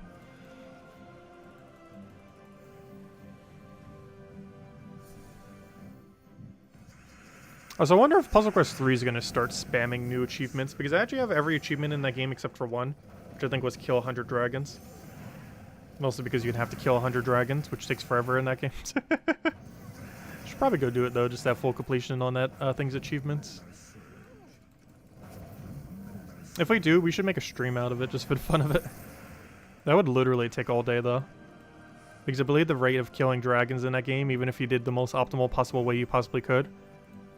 So I wonder if Puzzle Quest 3 is going to start spamming new achievements, because I actually have every achievement in that game except for one, which I think was kill 100 dragons. Mostly because you'd have to kill 100 dragons, which takes forever in that game. Should probably go do it though, just have full completion on that thing's achievements. If we do, we should make a stream out of it, just for the fun of it. That would literally take all day though. Because I believe the rate of killing dragons in that game, even if you did the most optimal possible way you possibly could,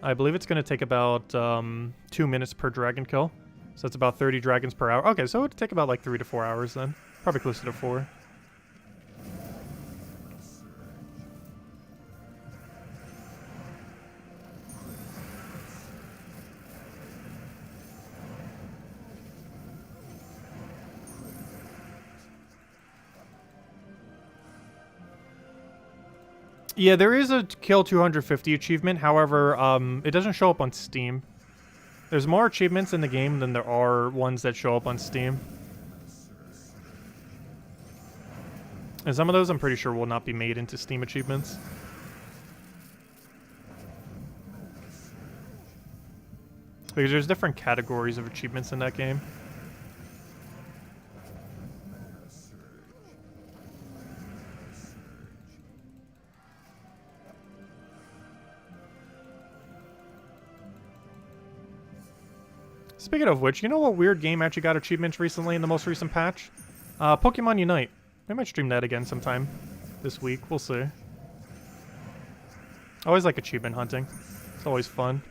I believe it's going to take about 2 minutes per dragon kill. So that's about 30 dragons per hour. Okay, so it would take about like 3 to 4 hours then. Probably closer to 4. Yeah, there is a kill 250 achievement. However, it doesn't show up on Steam. There's more achievements in the game than there are ones that show up on Steam. And some of those I'm pretty sure will not be made into Steam achievements. Because there's different categories of achievements in that game. Speaking of which, you know what weird game actually got achievements recently in the most recent patch? Pokemon Unite. I might stream that again sometime this week. We'll see. I always like achievement hunting. It's always fun.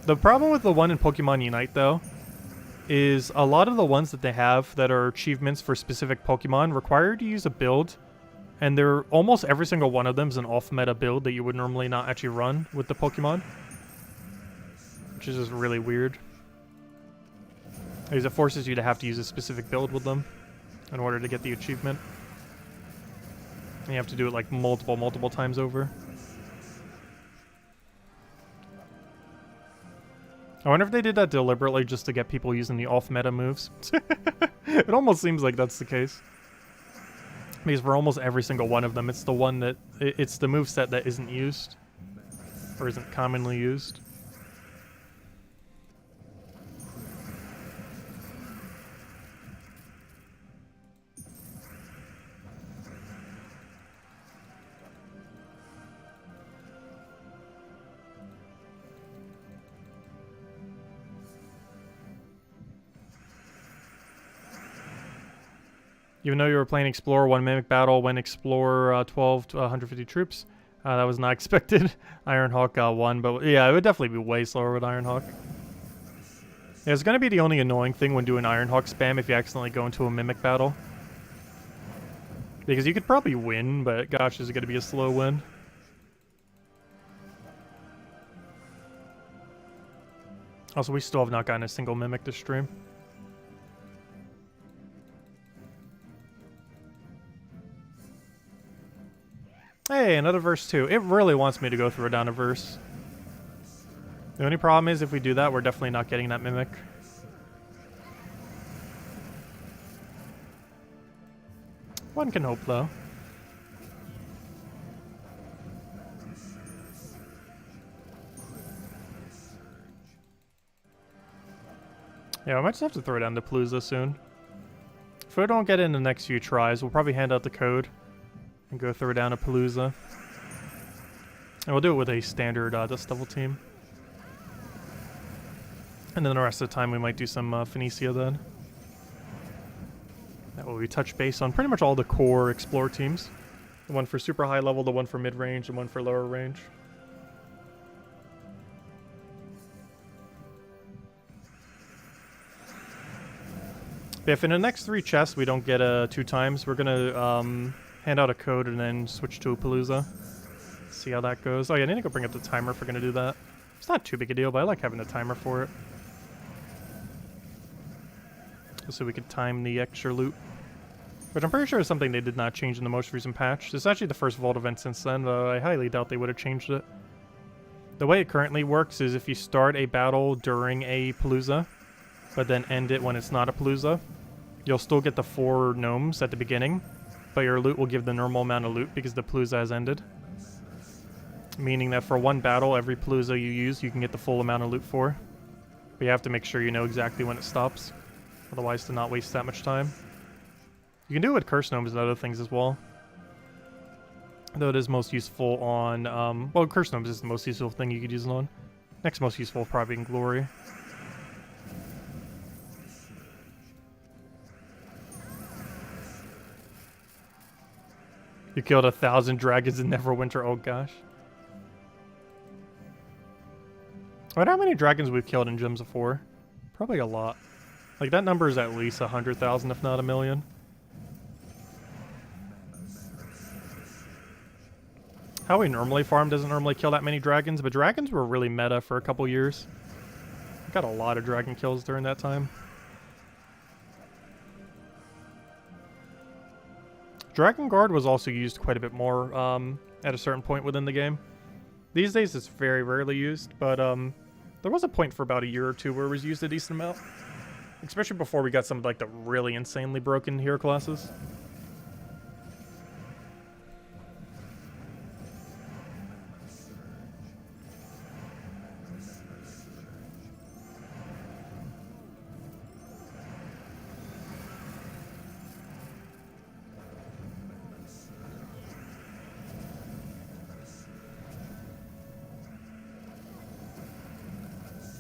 The problem with the one in Pokemon Unite, though, is a lot of the ones that they have that are achievements for specific Pokemon require you to use a build, and they're almost every single one of them is an off-meta build that you would normally not actually run with the Pokemon. Which is just really weird. Because it forces you to have to use a specific build with them in order to get the achievement. And you have to do it like multiple times over. I wonder if they did that deliberately just to get people using the off-meta moves. It almost seems like that's the case. Because for almost every single one of them, it's the one that... It's the moveset that isn't used. Or isn't commonly used. Even though you were playing Explorer 1 Mimic Battle when Explorer 12 to 150 troops, that was not expected. Ironhawk won, but yeah, it would definitely be way slower with Ironhawk. Yeah, it's going to be the only annoying thing when doing Ironhawk spam if you accidentally go into a Mimic Battle. Because you could probably win, but gosh, is it going to be a slow win. Also, we still have not gotten a single Mimic this stream. Hey, another verse too. It really wants me to go through down a verse. The only problem is if we do that, we're definitely not getting that Mimic. One can hope, though. Yeah, I might just have to throw down the Palooza soon. If we don't get it in the next few tries, we'll probably hand out the code and go throw down a Palooza. And we'll do it with a standard Dust Devil team. And then the rest of the time we might do some Phoenicia then. That way we touch base on pretty much all the core Explore teams. The one for super high level, the one for mid-range, and one for lower range. If in the next 3 chests we don't get 2 times, we're gonna hand out a code and then switch to a Palooza. See how that goes. Oh yeah, I need to go bring up the timer if we're gonna do that. It's not too big a deal, but I like having a timer for it. So we could time the extra loot. Which I'm pretty sure is something they did not change in the most recent patch. This is actually the first Vault event since then, though I highly doubt they would have changed it. The way it currently works is if you start a battle during a Palooza, but then end it when it's not a Palooza, you'll still get the 4 gnomes at the beginning, but your loot will give the normal amount of loot because the Palooza has ended. Meaning that for one battle, every Palooza you use, you can get the full amount of loot for. But you have to make sure you know exactly when it stops. Otherwise, to not waste that much time. You can do it with Curse Gnomes and other things as well. Though it is most useful on, well, Curse Gnomes is the most useful thing you could use it on. Next most useful probably in Glory. You killed 1,000 dragons in Neverwinter, oh gosh. I wonder how many dragons we've killed in Gems of War. Probably a lot. Like, that number is at least 100,000, if not 1,000,000. How we normally farm doesn't normally kill that many dragons, but dragons were really meta for a couple years. Got a lot of dragon kills during that time. Dragon Guard was also used quite a bit more at a certain point within the game. These days it's very rarely used, but there was a point for about a year or two where it was used a decent amount. Especially before we got some of like the really insanely broken hero classes.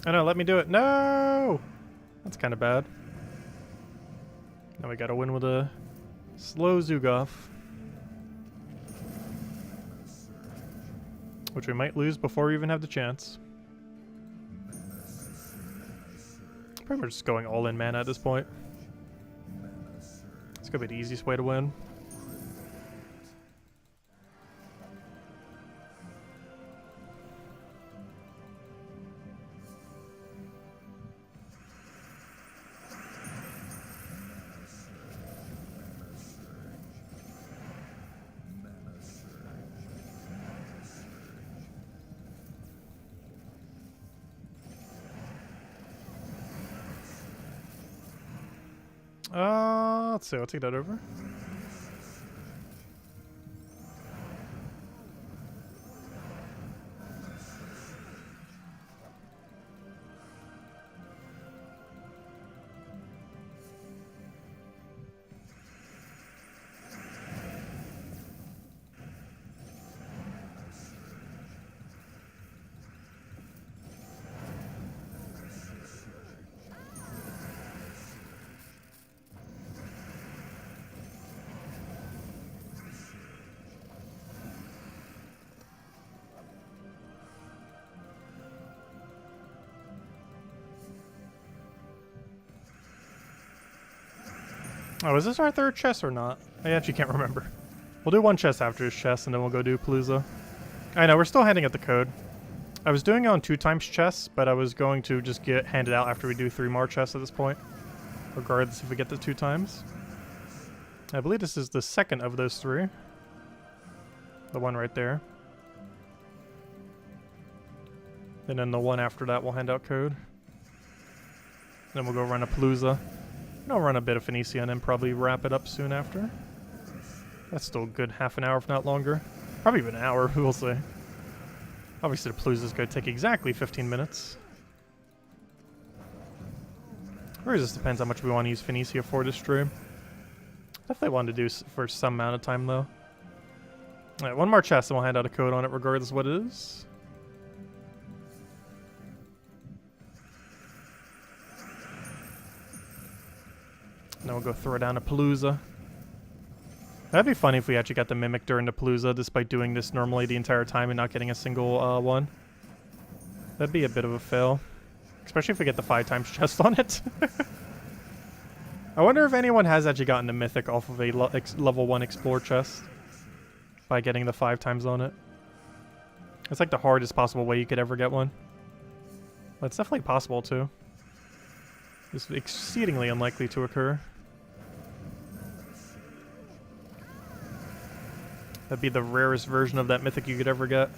Oh no, let me do it. No! That's kind of bad. Now we gotta win with a slow Zugoff. Which we might lose before we even have the chance. Pretty much just going all in mana at this point. It's gonna be the easiest way to win. Let's see, I'll take that over. Oh, is this our third chest or not? I actually can't remember. We'll do one chest after this chest, and then we'll go do Palooza. I know, we're still handing out the code. I was doing it on 2x chests, but I was going to just get handed out after we do 3 more chests at this point. Regardless if we get the 2 times. I believe this is the second of those 3. The one right there. And then the one after that we'll hand out code. Then we'll go run a Palooza. I'll run a bit of Phoenicia and then probably wrap it up soon after. That's still a good half an hour, if not longer. Probably even an hour, we'll see. Obviously the Palooza is going to take exactly 15 minutes. Or it just depends how much we want to use Phoenicia for this stream. Definitely want to do for some amount of time though. Alright, one more chest and we'll hand out a code on it regardless of what it is. And then we'll go throw down a Palooza. That'd be funny if we actually got the Mimic during the Palooza, despite doing this normally the entire time and not getting a single one. That'd be a bit of a fail. Especially if we get the 5x chest on it. I wonder if anyone has actually gotten the Mythic off of a level 1 Explore chest. By getting the 5x on it. It's like the hardest possible way you could ever get one. But it's definitely possible too. It's exceedingly unlikely to occur. That'd be the rarest version of that mythic you could ever get.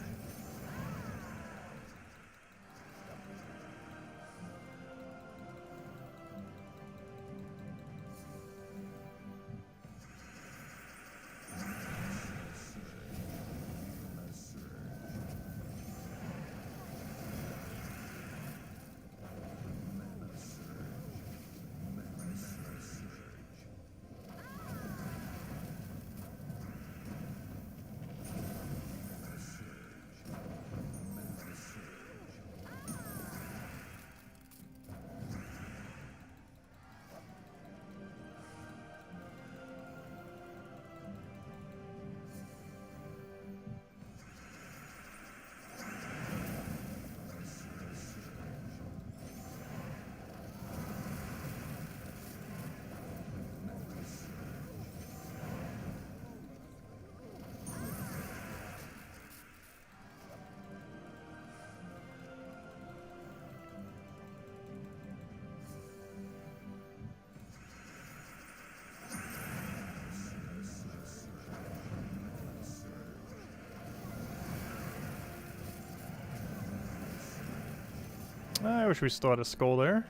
I wish we still had a skull there.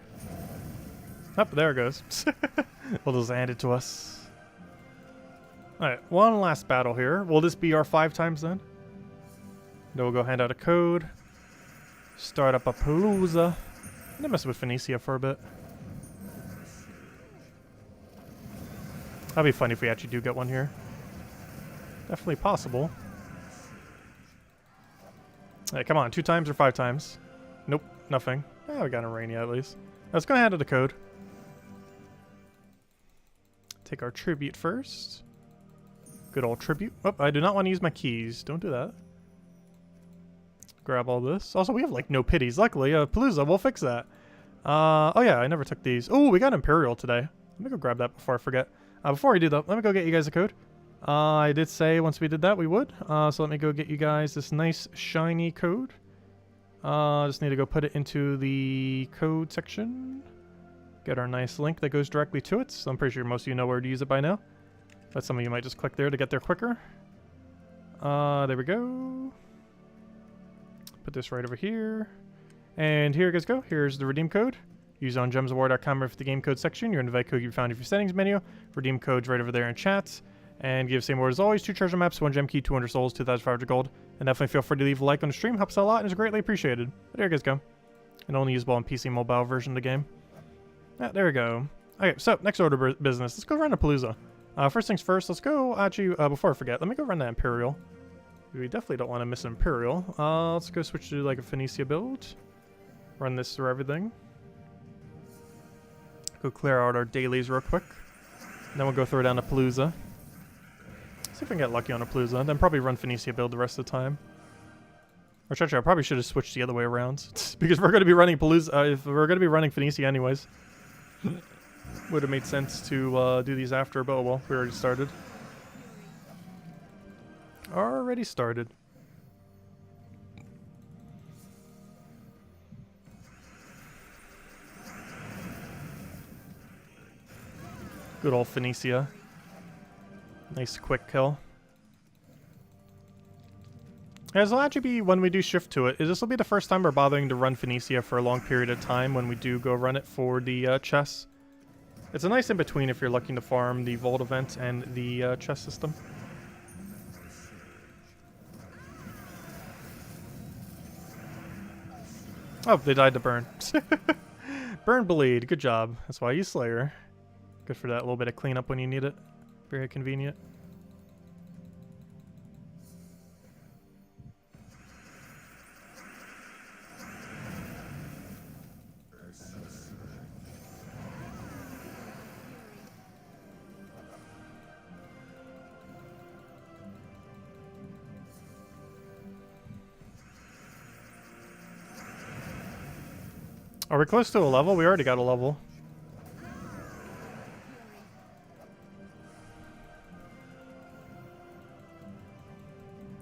Oh, there it goes. We'll just hand it to us. Alright, one last battle here. Will this be our 5 times then? Then we'll go hand out a code. Start up a Palooza. I'm gonna mess with Phoenicia for a bit. That'd be funny if we actually do get one here. Definitely possible. Hey, come on, 2 times or 5 times? Nope, nothing. Yeah, we got a Rainy at least. Let's go hand out the code. Take our tribute first. Good old tribute. Oh, I do not want to use my keys. Don't do that. Grab all this. Also, we have like no pities. Luckily, Palooza, we'll fix that. Oh yeah, I never took these. Oh, we got Imperial today. Let me go grab that before I forget. Before I do that, let me go get you guys a code. I did say once we did that we would. So let me go get you guys this nice shiny code. Just need to go put it into the code section. Get our nice link that goes directly to it. So I'm pretty sure most of you know where to use it by now. But some of you might just click there to get there quicker. There we go. Put this right over here. And here you guys go. Here's the redeem code. Use on gemsofwar.com or for the game code section. Your invite code you found in your settings menu. Redeem code's right over there in chat. And give same word as always. 2 treasure maps, 1 gem key, 200 souls, 2,500 gold. And definitely feel free to leave a like on the stream. Helps out a lot and is greatly appreciated. But there you guys go. And only usable on PC mobile version of the game. Yeah, there we go. Okay, so next order of business. Let's go run a Palooza. First things first, let's go actually, before I forget, let me go run that Imperial. We definitely don't want to miss an Imperial. Let's go switch to like a Phoenicia build. Run this through everything. Go clear out our dailies real quick. And then we'll go throw down a Palooza. See if we can get lucky on a Palooza. Then probably run Phoenicia build the rest of the time. Or actually, I probably should have switched the other way around. Because we're going to be running Palooza, if we're going to be running Phoenicia anyways. Would have made sense to do these after, but oh well, we already started. Already started. Good old Phoenicia. Nice quick kill. As will actually be when we do shift to it. This will be the first time we're bothering to run Phoenicia for a long period of time when we do go run it for the chess. It's a nice in-between if you're looking to farm the Vault event and the chess system. Oh, they died to burn. Burn bleed. Good job. That's why you Slayer. Good for that little bit of cleanup when you need it. Very convenient. Are we close to a level? We already got a level.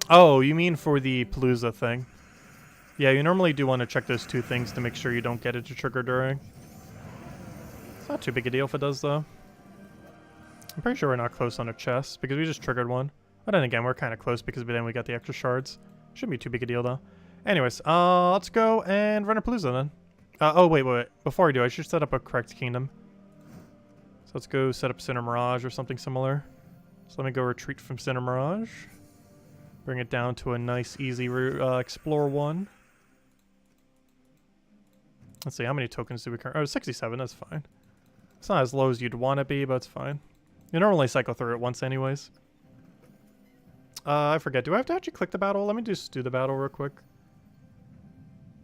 Oh, you mean for the Palooza thing? Yeah, you normally do want to check those 2 things to make sure you don't get it to trigger during. It's not too big a deal if it does, though. I'm pretty sure we're not close on a chest because we just triggered one. But then again, we're kind of close because then we got the extra shards. Shouldn't be too big a deal, though. Anyways, let's go and run a Palooza then. Oh, wait. Before I do, I should set up a correct kingdom. So let's go set up Center Mirage or something similar. So let me go retreat from Center Mirage. Bring it down to a nice, easy Explore 1. Let's see, how many tokens do we currently... Oh, 67, that's fine. It's not as low as you'd want to be, but it's fine. You normally cycle through it once anyways. I forget, do I have to actually click the battle? Let me just do the battle real quick.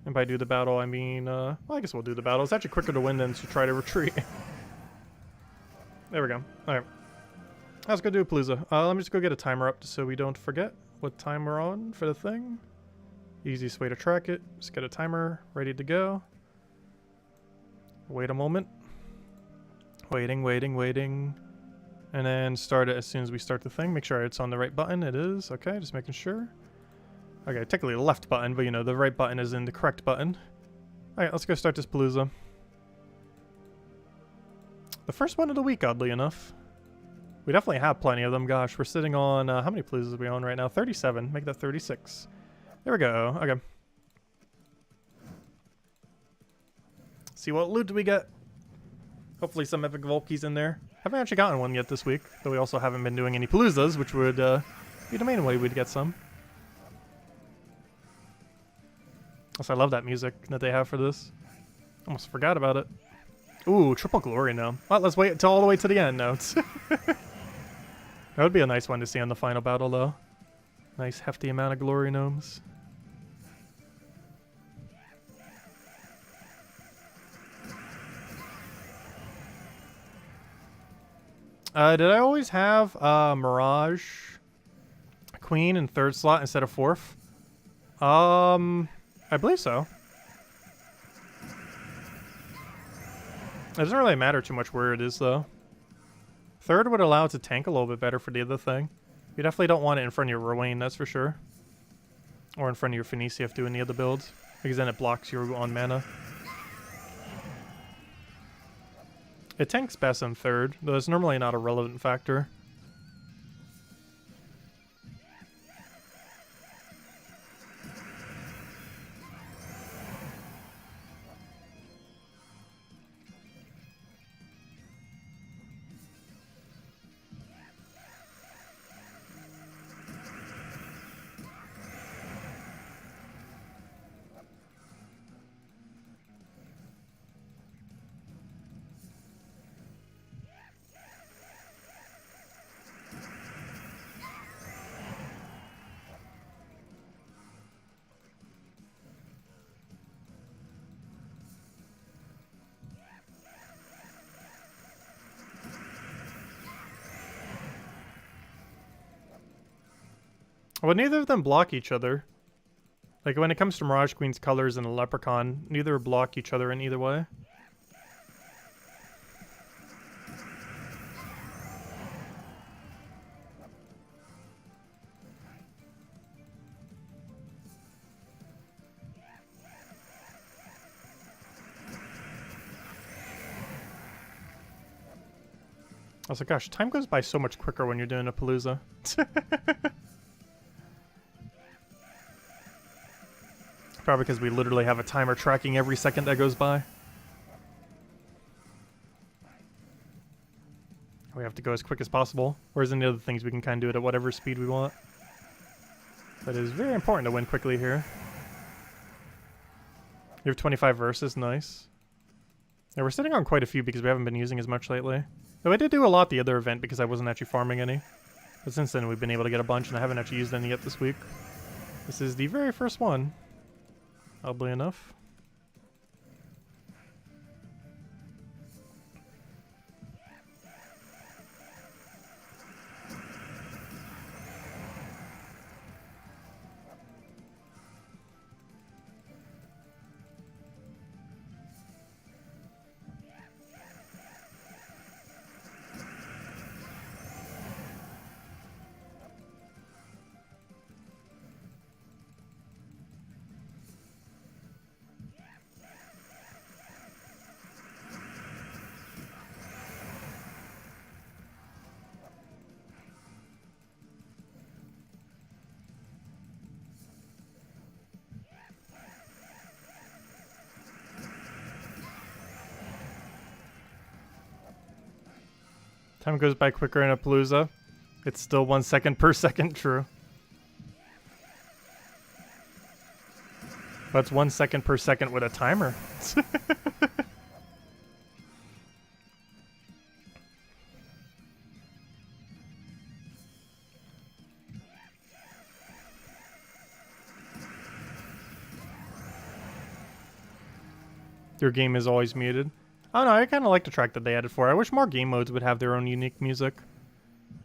And by do the battle, I mean, well, I guess we'll do the battle. It's actually quicker to win than to try to retreat. There we go. Alright. Let's go do a Palooza. Let me just go get a timer up so we don't forget what time we're on for the thing. Easiest way to track it. Just get a timer ready to go. Wait a moment. Waiting. And then start it as soon as we start the thing. Make sure it's on the right button. It is. Okay, just making sure. Okay, technically the left button, but you know, the right button is in the correct button. Alright, let's go start this Palooza. The first one of the week, oddly enough. We definitely have plenty of them. Gosh, we're sitting on, how many Paloozas are we on right now? 37. Make that 36. There we go. Okay. See what loot do we get. Hopefully some epic Volkies in there. Haven't actually gotten one yet this week, though we also haven't been doing any Paloozas, which would be the main way we'd get some. Also, I love that music that they have for this. Almost forgot about it. Ooh, triple glory now. Well, let's wait until all the way to the end now. That would be a nice one to see on the final battle, though. Nice hefty amount of glory gnomes. Did I always have Mirage Queen in 3rd slot instead of 4th? I believe so. It doesn't really matter too much where it is, though. 3rd would allow it to tank a little bit better for the other thing. You definitely don't want it in front of your Rowan, that's for sure. Or in front of your Phoenicia if doing the other builds, because then it blocks you on mana. It tanks best in 3rd, though it's normally not a relevant factor. Well, neither of them block each other. Like, when it comes to Mirage Queen's colors and a Leprechaun, neither block each other in either way. I was like, gosh, time goes by so much quicker when you're doing a Palooza. Probably because we literally have a timer tracking every second that goes by. We have to go as quick as possible. Whereas in the other things, we can kind of do it at whatever speed we want. But it is very important to win quickly here. You have 25 verses, nice. Yeah, we're sitting on quite a few because we haven't been using as much lately. Though I did do a lot the other event because I wasn't actually farming any. But since then, we've been able to get a bunch, and I haven't actually used any yet this week. This is the very first one. Oddly enough. Time goes by quicker in a Palooza. It's still 1 second per second, true. That's 1 second per second with a timer. Your game is always muted. I don't know, I kind of like the track that they added for it. I wish more game modes would have their own unique music.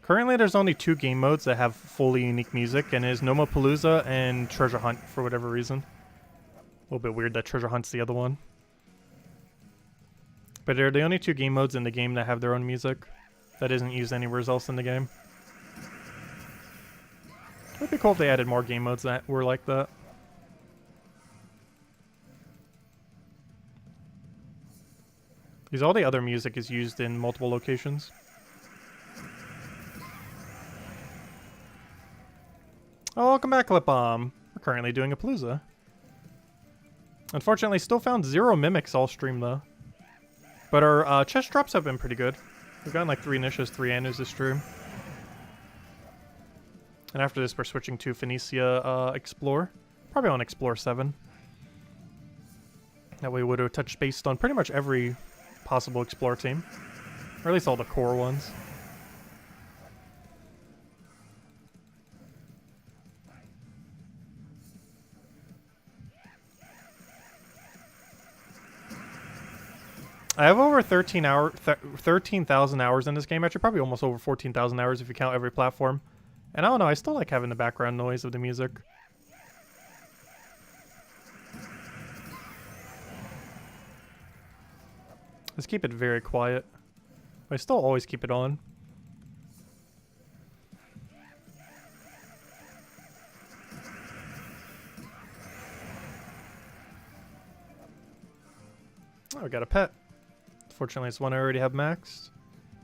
Currently, there's only 2 game modes that have fully unique music, and it is Nomapalooza and Treasure Hunt for whatever reason. A little bit weird that Treasure Hunt's the other one. But they're the only 2 game modes in the game that have their own music that isn't used anywhere else in the game. It would be cool if they added more game modes that were like that. Because all the other music is used in multiple locations. Oh, welcome back, Clip Bomb. We're currently doing a Palooza. Unfortunately, still found 0 mimics all stream though. But our chest drops have been pretty good. We've gotten like 3 niches, 3 anus this stream. And after this, we're switching to Phoenicia Explore. Probably on Explore 7. That way we would have touched based on pretty much every possible Explore team. Or at least all the core ones. I have over 13,000 hours in this game. Actually, probably almost over 14,000 hours if you count every platform. And I don't know, I still like having the background noise of the music. Let's keep it very quiet. I still always keep it on. Oh, we got a pet. Fortunately, it's one I already have maxed.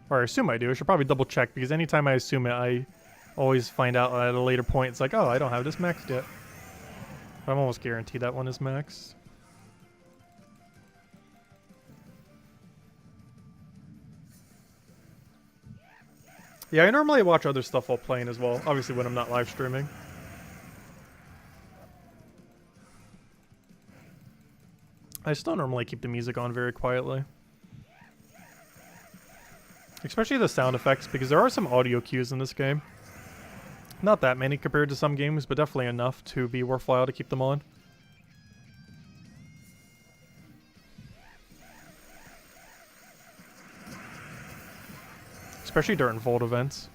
Or I assume I do. I should probably double check because anytime I assume it, I always find out at a later point. It's like, oh, I don't have this maxed yet. But I'm almost guaranteed that one is maxed. Yeah, I normally watch other stuff while playing as well. Obviously when I'm not live streaming. I still normally keep the music on very quietly. Especially the sound effects, because there are some audio cues in this game. Not that many compared to some games, but definitely enough to be worthwhile to keep them on. Especially during Vault events.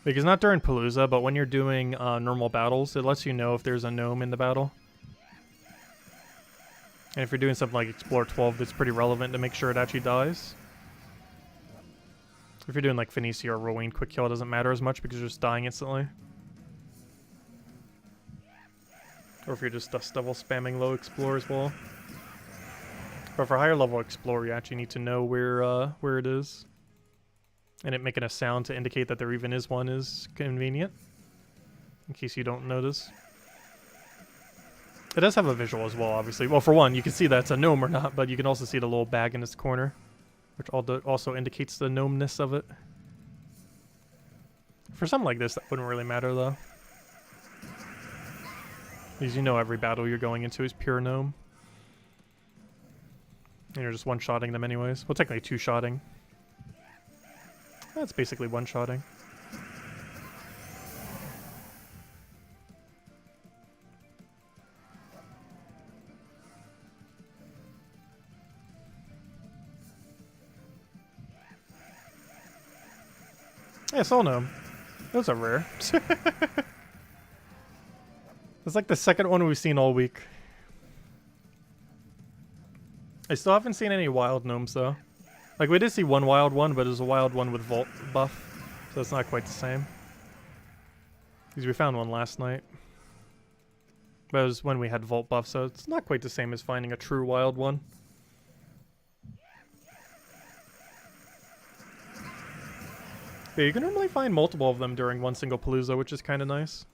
Because not during Palooza, but when you're doing normal battles, it lets you know if there's a gnome in the battle. And if you're doing something like Explore 12, that's pretty relevant to make sure it actually dies. If you're doing like Phoenicia or Ruin quick kill, it doesn't matter as much because you're just dying instantly. Or if you're just dust devil spamming low Explore as well. But for higher level Explore, you actually need to know where it is. And it making a sound to indicate that there even is one is convenient. In case you don't notice. It does have a visual as well, obviously. Well, for one, you can see that it's a gnome or not, but you can also see the little bag in its corner. Which also indicates the gnomeness of it. For something like this, that wouldn't really matter, though. Because you know every battle you're going into is pure gnome. And you're just one-shotting them anyways. Well, technically two-shotting. That's basically one-shotting. Yeah, Soul Gnome. Those are rare. It's like the second one we've seen all week. I still haven't seen any wild gnomes though. Like we did see one wild one, but it was a wild one with Vault buff. So it's not quite the same. Because we found one last night. But it was when we had Vault buff, so it's not quite the same as finding a true wild one. Yeah, you can normally find multiple of them during one single Palooza, which is kind of nice.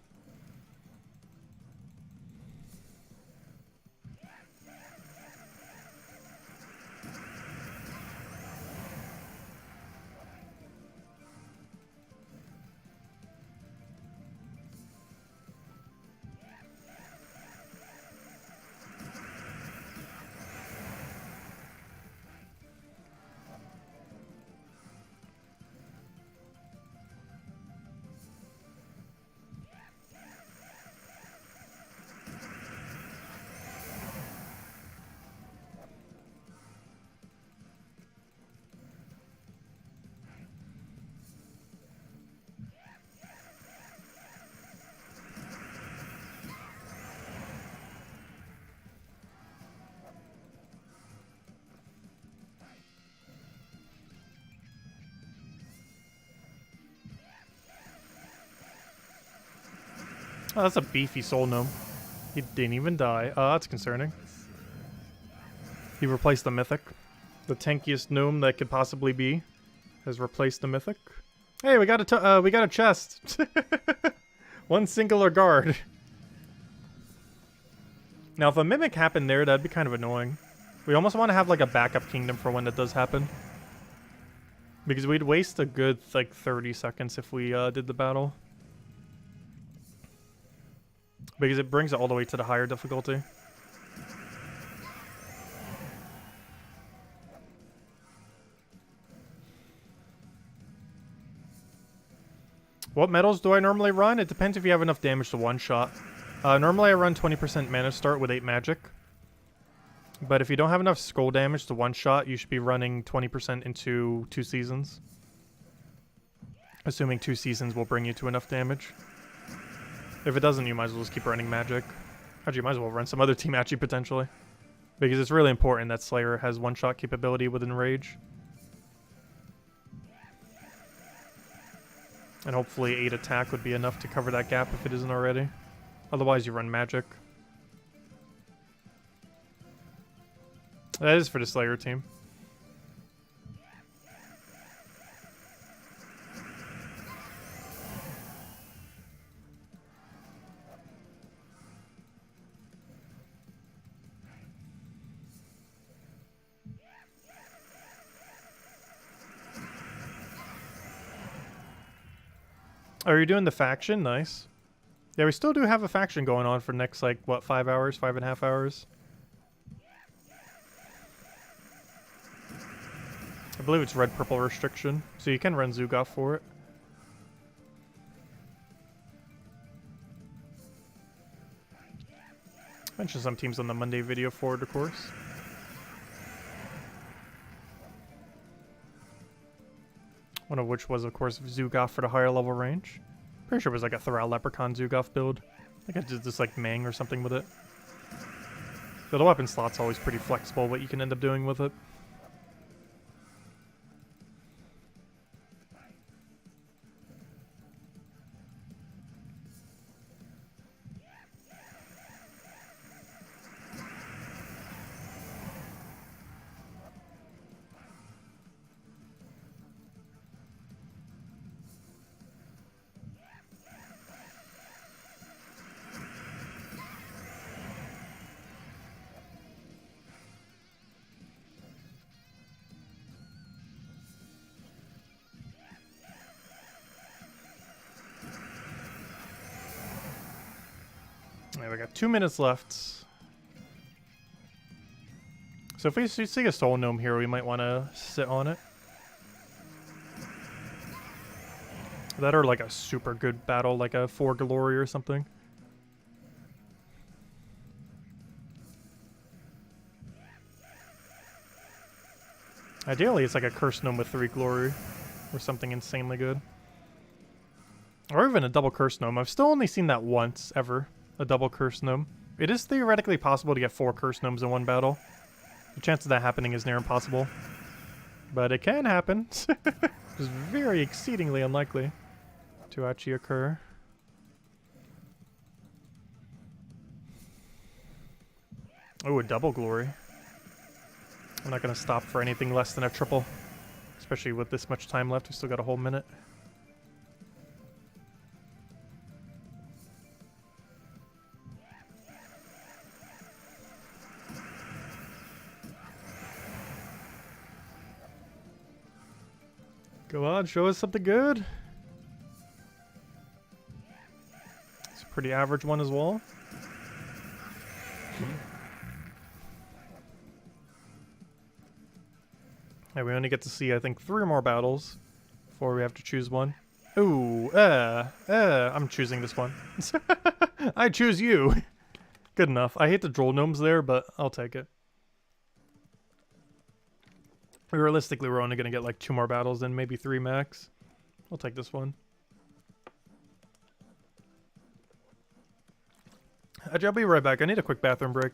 Oh, that's a beefy soul gnome. He didn't even die. That's concerning. He replaced the mythic. The tankiest gnome that could possibly be has replaced the mythic. Hey, we got a chest. One singular guard. Now, if a Mimic happened there, that'd be kind of annoying. We almost want to have, like, a backup kingdom for when it does happen. Because we'd waste a good, like, 30 seconds if we did the battle. Because it brings it all the way to the higher difficulty. What medals do I normally run? It depends if you have enough damage to one-shot. Normally I run 20% mana start with 8 magic. But if you don't have enough skull damage to one-shot, you should be running 20% into 2 seasons. Assuming 2 seasons will bring you to enough damage. If it doesn't, you might as well just keep running magic. Actually, you might as well run some other team at you, potentially. Because it's really important that Slayer has one-shot capability with Enrage. And hopefully 8 attack would be enough to cover that gap if it isn't already. Otherwise, you run magic. That is for the Slayer team. Oh, you're doing the faction? Nice. Yeah, we still do have a faction going on for next, like, what, 5 hours? 5.5 hours? I believe it's red-purple restriction, so you can run Zugaf for it. Mentioned some teams on the Monday video for it, of course. One of which was, of course, Zugaf for the higher level range. Pretty sure it was like a Thrall Leprechaun Zugaf build. I think I did this like Mang or something with it. So the weapon slot's always pretty flexible, what you can end up doing with it. Yeah, we got 2 minutes left. So if we see a Soul Gnome here, we might want to sit on it. That or like a super good battle, like a 4 Glory or something. Ideally, it's like a Curse Gnome with 3 Glory. Or something insanely good. Or even a double Curse Gnome. I've still only seen that once, ever. A double Curse Gnome. It is theoretically possible to get 4 Curse Gnomes in one battle. The chance of that happening is near impossible. But it can happen. It's very exceedingly unlikely to actually occur. Oh, a double Glory. I'm not going to stop for anything less than a triple. Especially with this much time left. We still got a whole minute. Go on, show us something good. It's a pretty average one as well. Yeah, we only get to see, I think, 3 more battles before we have to choose one. Ooh, I'm choosing this one. I choose you. Good enough. I hate the Droll Gnomes there, but I'll take it. Realistically, we're only going to get like 2 more battles and maybe 3 max. I'll take this one. I'll be right back. I need a quick bathroom break.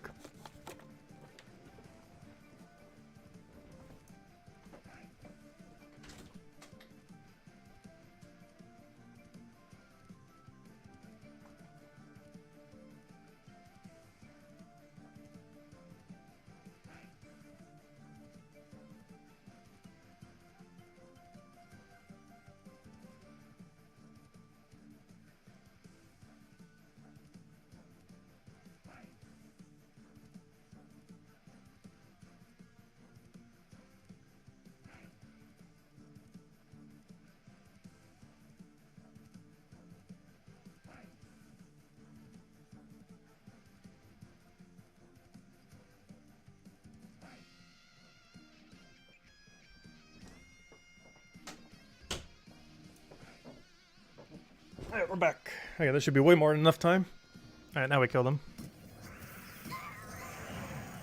Alright, we're back. Okay, that should be way more than enough time. Alright, now we kill them.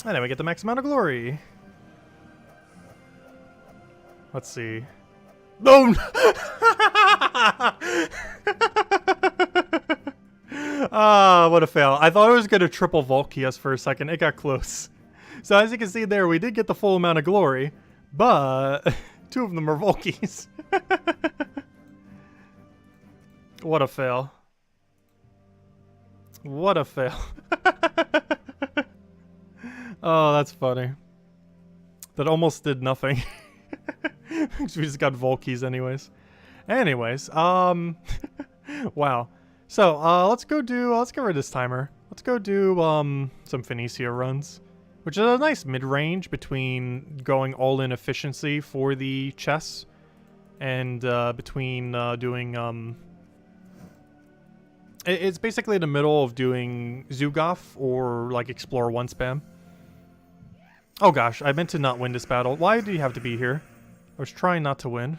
And then we get the max amount of glory. Let's see. No! Ah, what a fail. I thought I was going to triple Volky us for a second. It got close. So as you can see there, we did get the full amount of glory, but 2 of them are Volkies. What a fail. What a fail. Oh, that's funny. That almost did nothing. We just got Volkies anyways. Anyways, wow. So, let's get rid of this timer. Let's go do, some Phoenicia runs. Which is a nice mid-range between going all-in efficiency for the chess and, between, doing, it's basically in the middle of doing Zugoff or, like, Explore 1 spam. Oh gosh, I meant to not win this battle. Why do you have to be here? I was trying not to win.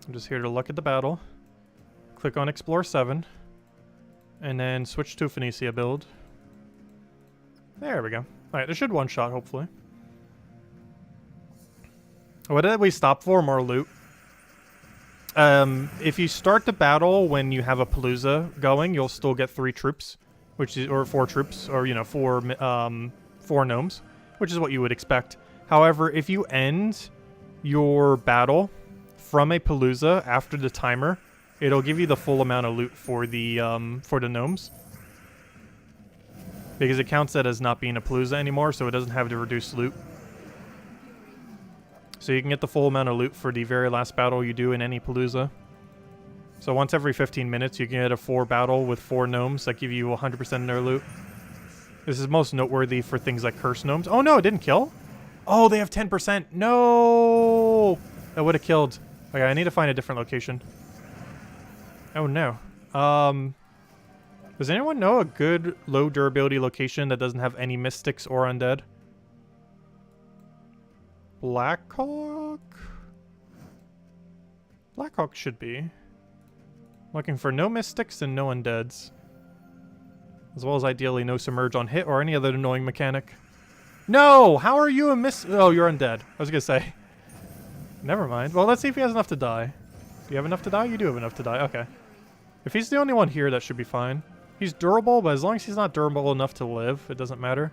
I'm just here to look at the battle. Click on Explore 7. And then switch to Phoenicia build. There we go. Alright, this should one-shot, hopefully. What did we stop for? More loot. If you start the battle when you have a Palooza going, you'll still get 3 troops. Which is, or 4 troops, or, you know, 4 gnomes. Which is what you would expect. However, if you end your battle from a Palooza after the timer, it'll give you the full amount of loot for the gnomes. Because it counts that as not being a Palooza anymore, so it doesn't have to reduce loot. So you can get the full amount of loot for the very last battle you do in any Palooza. So once every 15 minutes, you can get a 4 battle with 4 gnomes that give you 100% of their loot. This is most noteworthy for things like Curse Gnomes. Oh no, it didn't kill? Oh, they have 10%. No! That would have killed. Okay, I need to find a different location. Oh no. Does anyone know a good low durability location that doesn't have any mystics or undead? Blackhawk? Blackhawk should be. Looking for no mystics and no undeads. As well as ideally no submerge on hit or any other annoying mechanic. No! How are you a Oh, you're undead. I was gonna say. Never mind. Well, let's see if he has enough to die. Do you have enough to die? You do have enough to die. Okay. If he's the only one here, that should be fine. He's durable, but as long as he's not durable enough to live, it doesn't matter.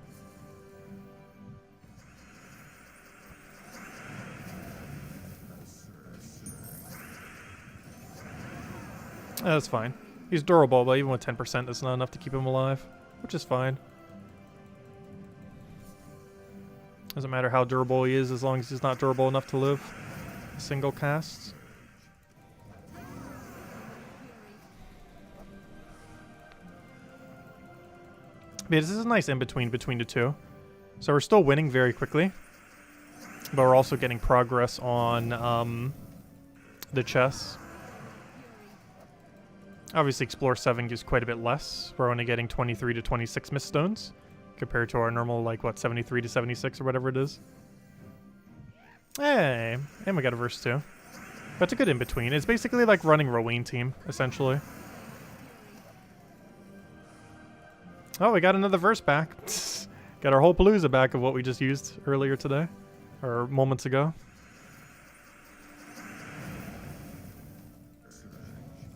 That's fine. He's durable, but even with 10%, that's not enough to keep him alive, which is fine. Doesn't matter how durable he is, as long as he's not durable enough to live. Single casts. Yeah, this is a nice in-between between the two. So we're still winning very quickly. But we're also getting progress on the chess. Obviously, Explore 7 gives quite a bit less. We're only getting 23 to 26 Miststones. Compared to our normal, like, what, 73 to 76 or whatever it is. Hey, and we got a verse too. But it's a good in-between. It's basically like running Rowan team, essentially. Oh, we got another verse back. Got our whole Palooza back of what we just used earlier today. Or moments ago.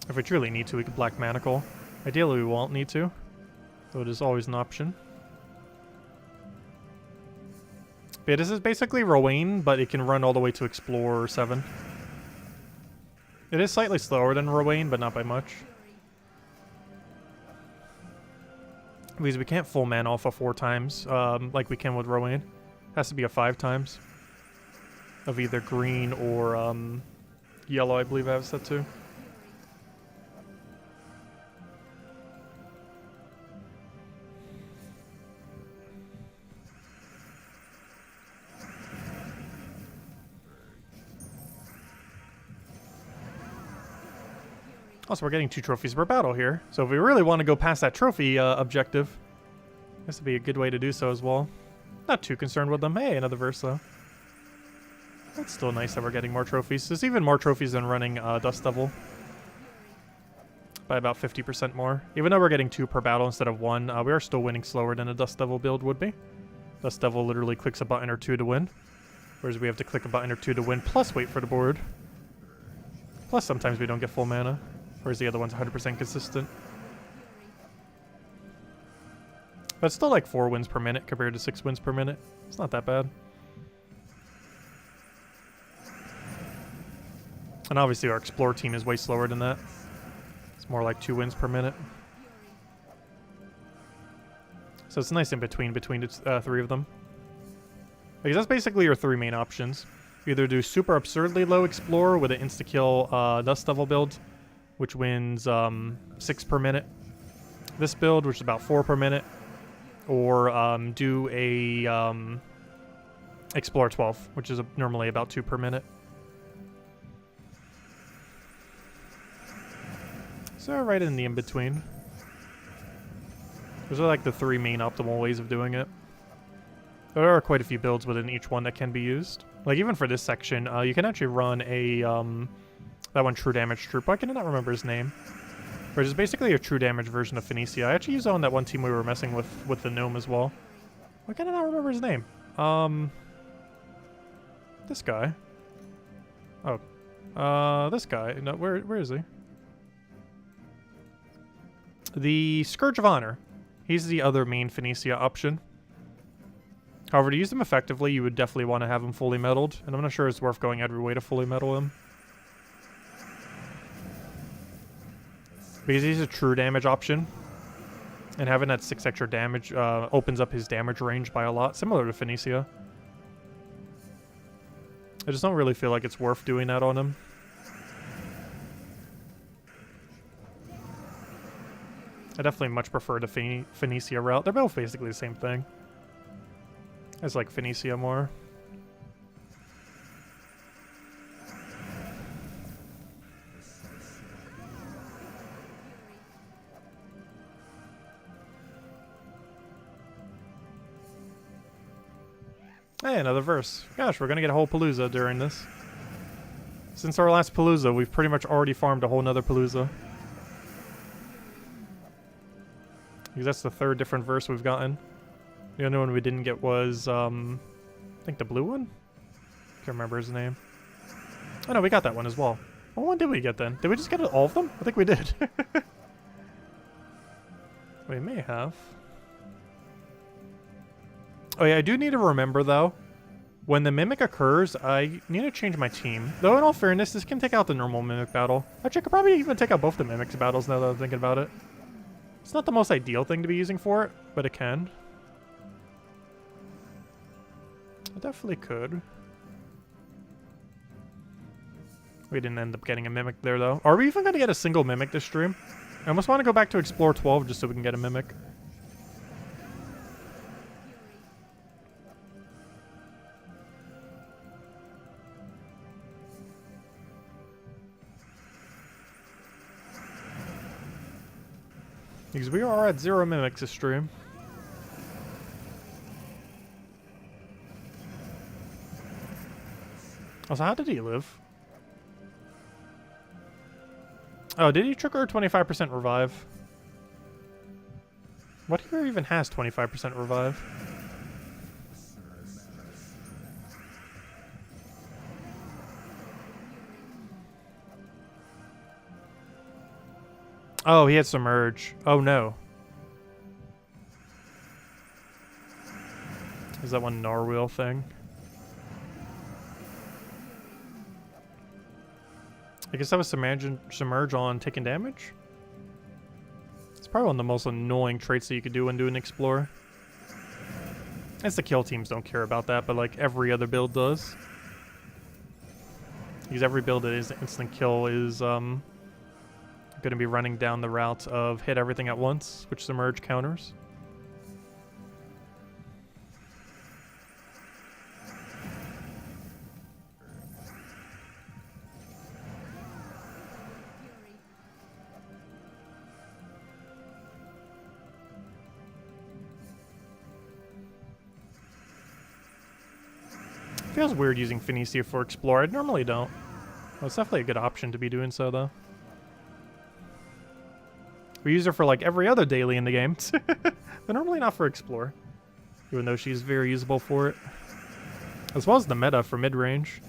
If we truly need to, we could Black Manacle. Ideally, we won't need to. Though it is always an option. But this is basically Rowan, but it can run all the way to Explore 7. It is slightly slower than Rowan, but not by much. Because we can't full man alpha 4 times, like we can with Rowan. It has to be a 5 times. Of either green or yellow, I believe I have set to. Also, we're getting 2 trophies per battle here. So if we really want to go past that trophy objective, this would be a good way to do so as well. Not too concerned with them. Hey, another verse though. That's still nice that we're getting more trophies. There's even more trophies than running Dust Devil. by about 50% more. Even though we're getting 2 per battle instead of 1, we are still winning slower than a Dust Devil build would be. Dust Devil literally clicks a button or 2 to win, whereas we have to click a button or 2 to win, plus wait for the board. Plus sometimes we don't get full mana, whereas the other one's 100% consistent. But it's still like 4 wins per minute compared to 6 wins per minute. It's not that bad. And obviously our Explore team is way slower than that. It's more like 2 wins per minute. So it's nice in between the 3 of them. Because that's basically your 3 main options. You either do super absurdly low Explore with an insta-kill Dust Devil build, which wins 6 per minute. This build, which is about 4 per minute. Or do a Explore 12, which is normally about 2 per minute. So right in the in-between. Those are like the 3 main optimal ways of doing it. There are quite a few builds within each one that can be used. Like even for this section, you can actually run a that one true damage troop. I cannot remember his name. Which is basically a true damage version of Phoenicia. I actually used it on that one team we were messing with the gnome as well. Why can I not remember his name? This guy. Oh. This guy. No, where is he? The Scourge of Honor. He's the other main Phoenicia option. However, to use him effectively, you would definitely want to have him fully metaled, and I'm not sure it's worth going every way to fully metal him. Because he's a true damage option, and having that 6 extra damage opens up his damage range by a lot, similar to Phoenicia. I just don't really feel like it's worth doing that on him. I definitely much prefer the Phoenicia route. They're both basically the same thing. I just like Phoenicia more. Hey, another verse. Gosh, we're gonna get a whole Palooza during this. Since our last Palooza, we've pretty much already farmed a whole nother Palooza. Because that's the 3rd different verse we've gotten. The only one we didn't get was, I think the blue one? Can't remember his name. Oh no, we got that one as well. What one did we get then? Did we just get all of them? I think we did. We may have. Oh yeah, I do need to remember though, when the Mimic occurs, I need to change my team. Though in all fairness, this can take out the normal Mimic battle. Actually, I could probably even take out both the Mimics battles now that I'm thinking about it. It's not the most ideal thing to be using for it, but it can. I definitely could. We didn't end up getting a Mimic there though. Are we even going to get a single Mimic this stream? I almost want to go back to Explore 12 just so we can get a Mimic. Because we are at 0 Mimics this stream. Also, how did he live? Oh, did he trigger a 25% revive? What hero even has 25% revive? Oh, he had Submerge. Oh no. Is that one Narwhal thing? I guess that was Submerge on taking damage? It's probably one of the most annoying traits that you could do when doing Explore. It's the kill teams don't care about that, but like every other build does. Because every build that is instant kill is going to be running down the route of hit everything at once, which Submerge counters. Feels weird using Phoenicia for Explore. I normally don't. Well, it's definitely a good option to be doing so, though. We use her for like every other daily in the game, but normally not for Explore, even though she's very usable for it, as well as the meta for mid-range.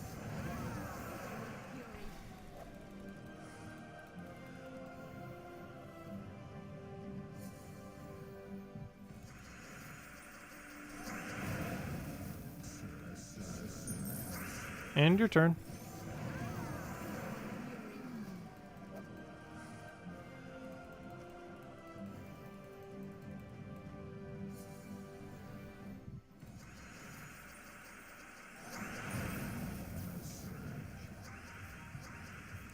And your turn.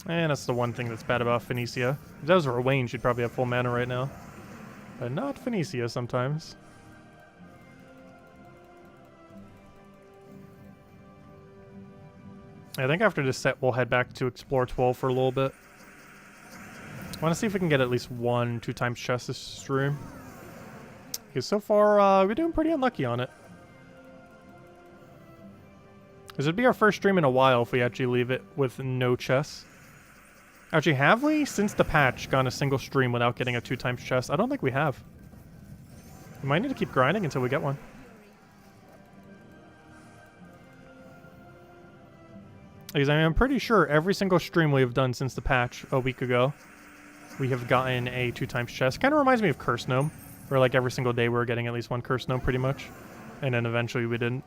And that's the one thing that's bad about Phoenicia. If that was her Wayne, she'd probably have full mana right now. But not Phoenicia sometimes. I think after this set, we'll head back to Explore 12 for a little bit. I want to see if we can get at least 1 2x chest this stream. Because so far, we're doing pretty unlucky on it. This would be our first stream in a while if we actually leave it with no chests. Actually, have we, since the patch, gone a single stream without getting a 2x chest? I don't think we have. We might need to keep grinding until we get one. Because I mean, I'm pretty sure every single stream we have done since the patch a week ago, we have gotten a 2x chest. Kind of reminds me of Curse Gnome, where like every single day we were getting at least 1 Curse Gnome pretty much. And then eventually we didn't.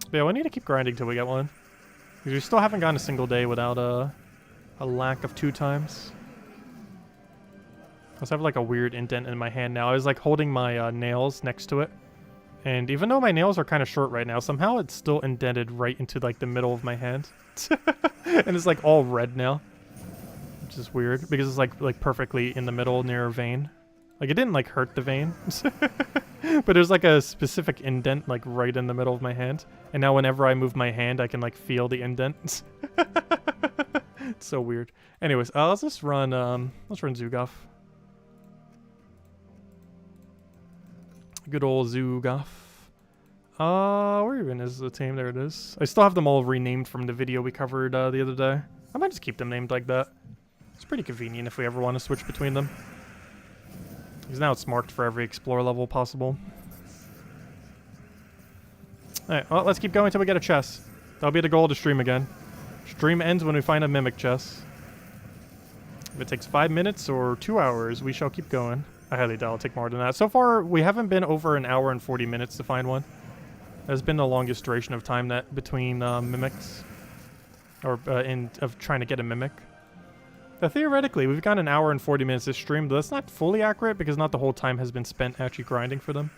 But yeah, we need to keep grinding till we get one. Because we still haven't gone a single day without a lack of 2x. I also have like a weird indent in my hand now. I was like holding my nails next to it. And even though my nails are kind of short right now, somehow it's still indented right into like the middle of my hand. And it's like all red now. Which is weird because it's like perfectly in the middle near a vein. Like it didn't like hurt the vein. But there's like a specific indent like right in the middle of my hand. And now whenever I move my hand, I can like feel the indent. It's so weird. Anyways, let's just run Zugoff. Good old Zugoff. Where even is the team? There it is. I still have them all renamed from the video we covered the other day. I might just keep them named like that. It's pretty convenient if we ever want to switch between them. Because now it's marked for every Explore level possible. Alright, well, let's keep going until we get a chest. That'll be the goal of the stream again. Stream ends when we find a Mimic chest. If it takes 5 minutes or 2 hours, we shall keep going. I highly doubt it'll take more than that. So far, we haven't been over an hour and 40 minutes to find one. That's been the longest duration of time that between mimics. Or of trying to get a Mimic. Theoretically, we've got an hour and 40 minutes this stream, but that's not fully accurate because not the whole time has been spent actually grinding for them.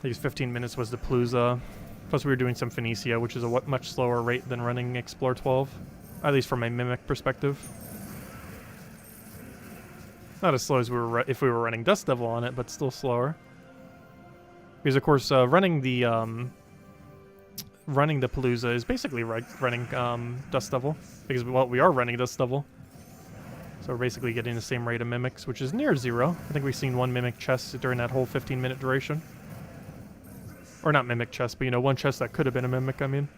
These 15 minutes was the Palooza. Plus we were doing some Phoenicia, which is a much slower rate than running Explore 12. At least from a Mimic perspective. Not as slow as we were if we were running Dust Devil on it, but still slower. Because of course, running the Palooza is basically running Dust Devil. Because, well, we are running Dust Devil. So we're basically getting the same rate of Mimics, which is near 0. I think we've seen 1 Mimic chest during that whole 15-minute duration. Or not Mimic chest, but you know, 1 chest that could have been a Mimic, I mean.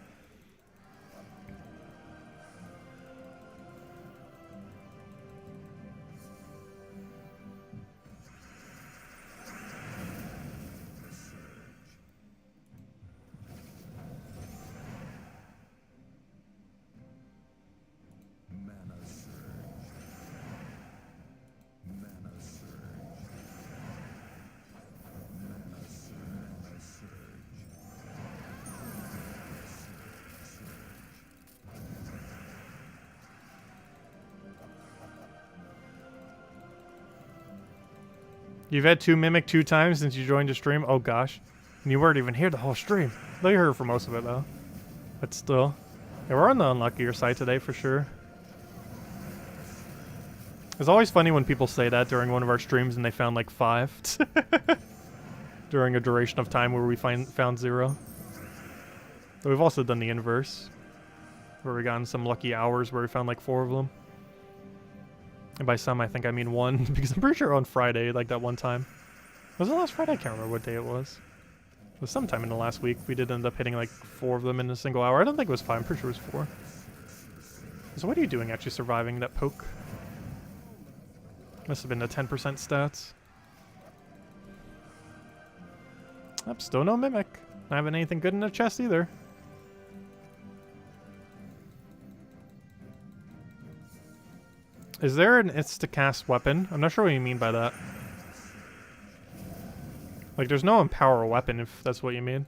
You've had 2 Mimic 2 times since you joined the stream? Oh gosh. And you weren't even here the whole stream. Though you heard for most of it though. But still. Yeah, we're on the unluckier side today for sure. It's always funny when people say that during one of our streams and they found like 5. During a duration of time where we found 0. But we've also done the inverse. Where we gotten some lucky hours where we found like 4 of them. And by some, I think I mean 1, because I'm pretty sure on Friday, like that one time. Was it last Friday? I can't remember what day it was. Sometime in the last week, we did end up hitting like 4 of them in a single hour. I don't think it was 5, I'm pretty sure it was 4. So what are you doing actually surviving that poke? Must have been the 10% stats. Yep, still no Mimic. Not having anything good in the chest either. Is there an insta-cast weapon? I'm not sure what you mean by that. Like, there's no empower weapon, if that's what you mean.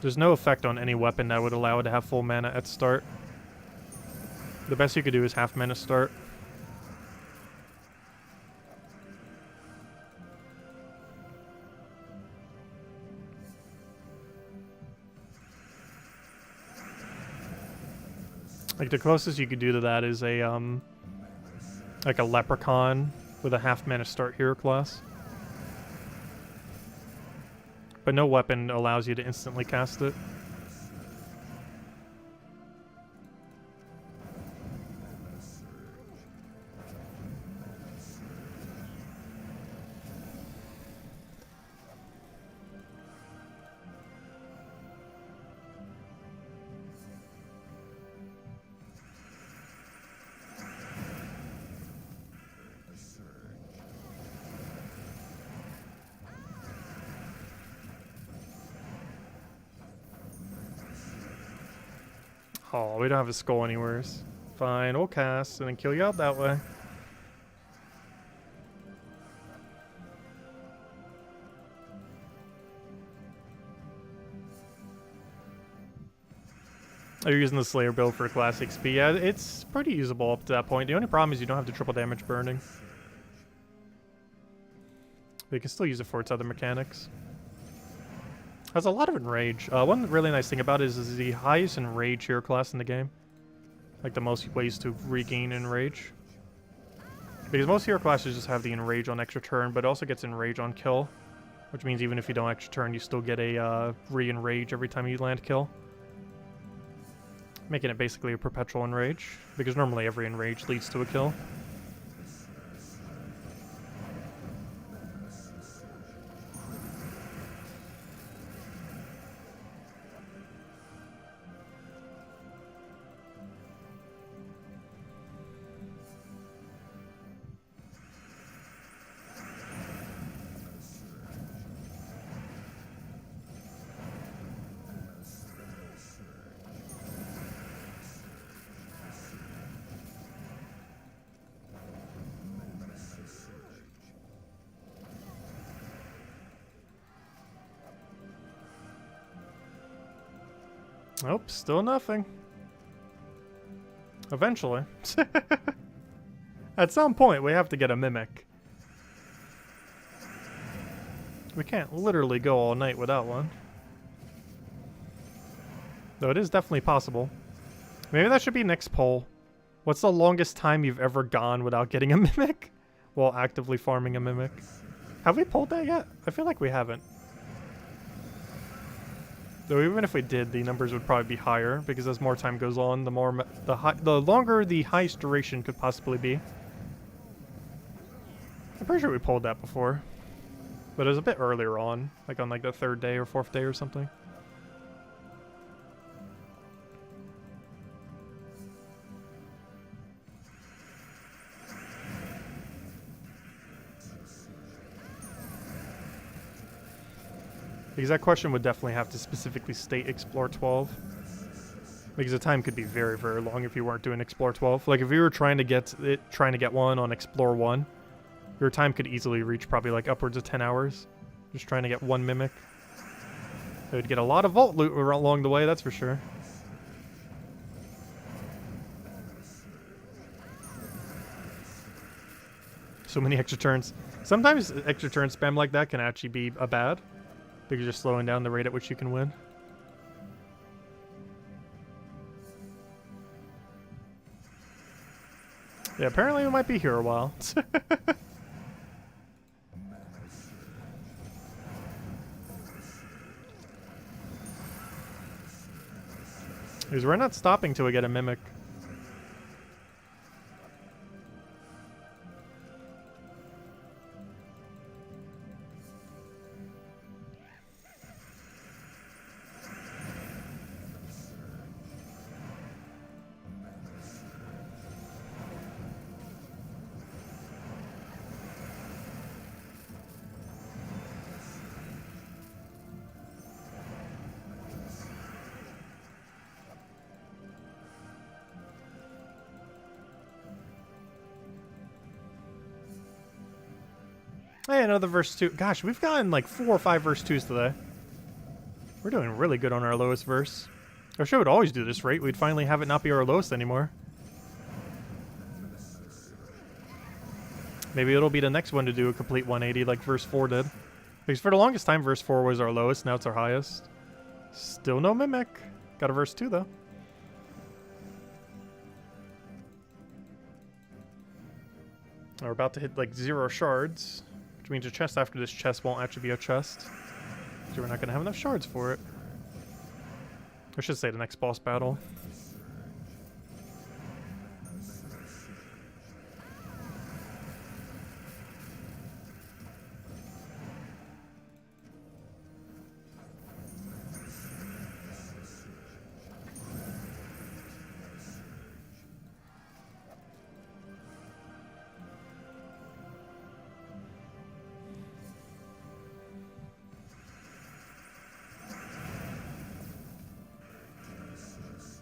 There's no effect on any weapon that would allow it to have full mana at start. The best you could do is half mana start. Like, the closest you could do to that is a, like a Leprechaun with a half mana start hero class. But no weapon allows you to instantly cast it. Oh, we don't have a skull anywhere. Fine, we'll cast and then kill you out that way. Oh, you're using the Slayer build for class XP. Yeah, it's pretty usable up to that point. The only problem is you don't have the triple damage burning. But you can still use it for its other mechanics. Has a lot of enrage. One really nice thing about it is the highest enrage hero class in the game. Like the most ways to regain enrage. Because most hero classes just have the enrage on extra turn, but it also gets enrage on kill. Which means even if you don't extra turn, you still get a re-enrage every time you land kill. Making it basically a perpetual enrage. Because normally every enrage leads to a kill. Nope, still nothing. Eventually. At some point, we have to get a Mimic. We can't literally go all night without one. Though it is definitely possible. Maybe that should be next poll. What's the longest time you've ever gone without getting a Mimic? While actively farming a Mimic? Have we polled that yet? I feel like we haven't. Though even if we did, the numbers would probably be higher, because as more time goes on, the longer the highest duration could possibly be. I'm pretty sure we pulled that before. But it was a bit earlier on, like on like the 3rd day or 4th day or something. Because that question would definitely have to specifically state Explore 12. Because the time could be very, very long if you weren't doing Explore 12. Like if you were trying to get one on Explore 1, your time could easily reach probably like upwards of 10 hours. Just trying to get one Mimic. It would get a lot of Vault loot along the way, that's for sure. So many extra turns. Sometimes extra turn spam like that can actually be a bad. Because you're slowing down the rate at which you can win. Yeah, apparently we might be here a while. Because we're not stopping till we get a Mimic. Hey, another verse 2. Gosh, we've gotten like 4 or 5 verse 2s today. We're doing really good on our lowest verse. Our show would always do this, right? We'd finally have it not be our lowest anymore. Maybe it'll be the next one to do a complete 180 like verse 4 did. Because for the longest time, verse 4 was our lowest, now it's our highest. Still no Mimic. Got a verse 2 though. We're about to hit like 0 shards, which means a chest after this chest won't actually be a chest. So we're not going to have enough shards for it. I should say the next boss battle.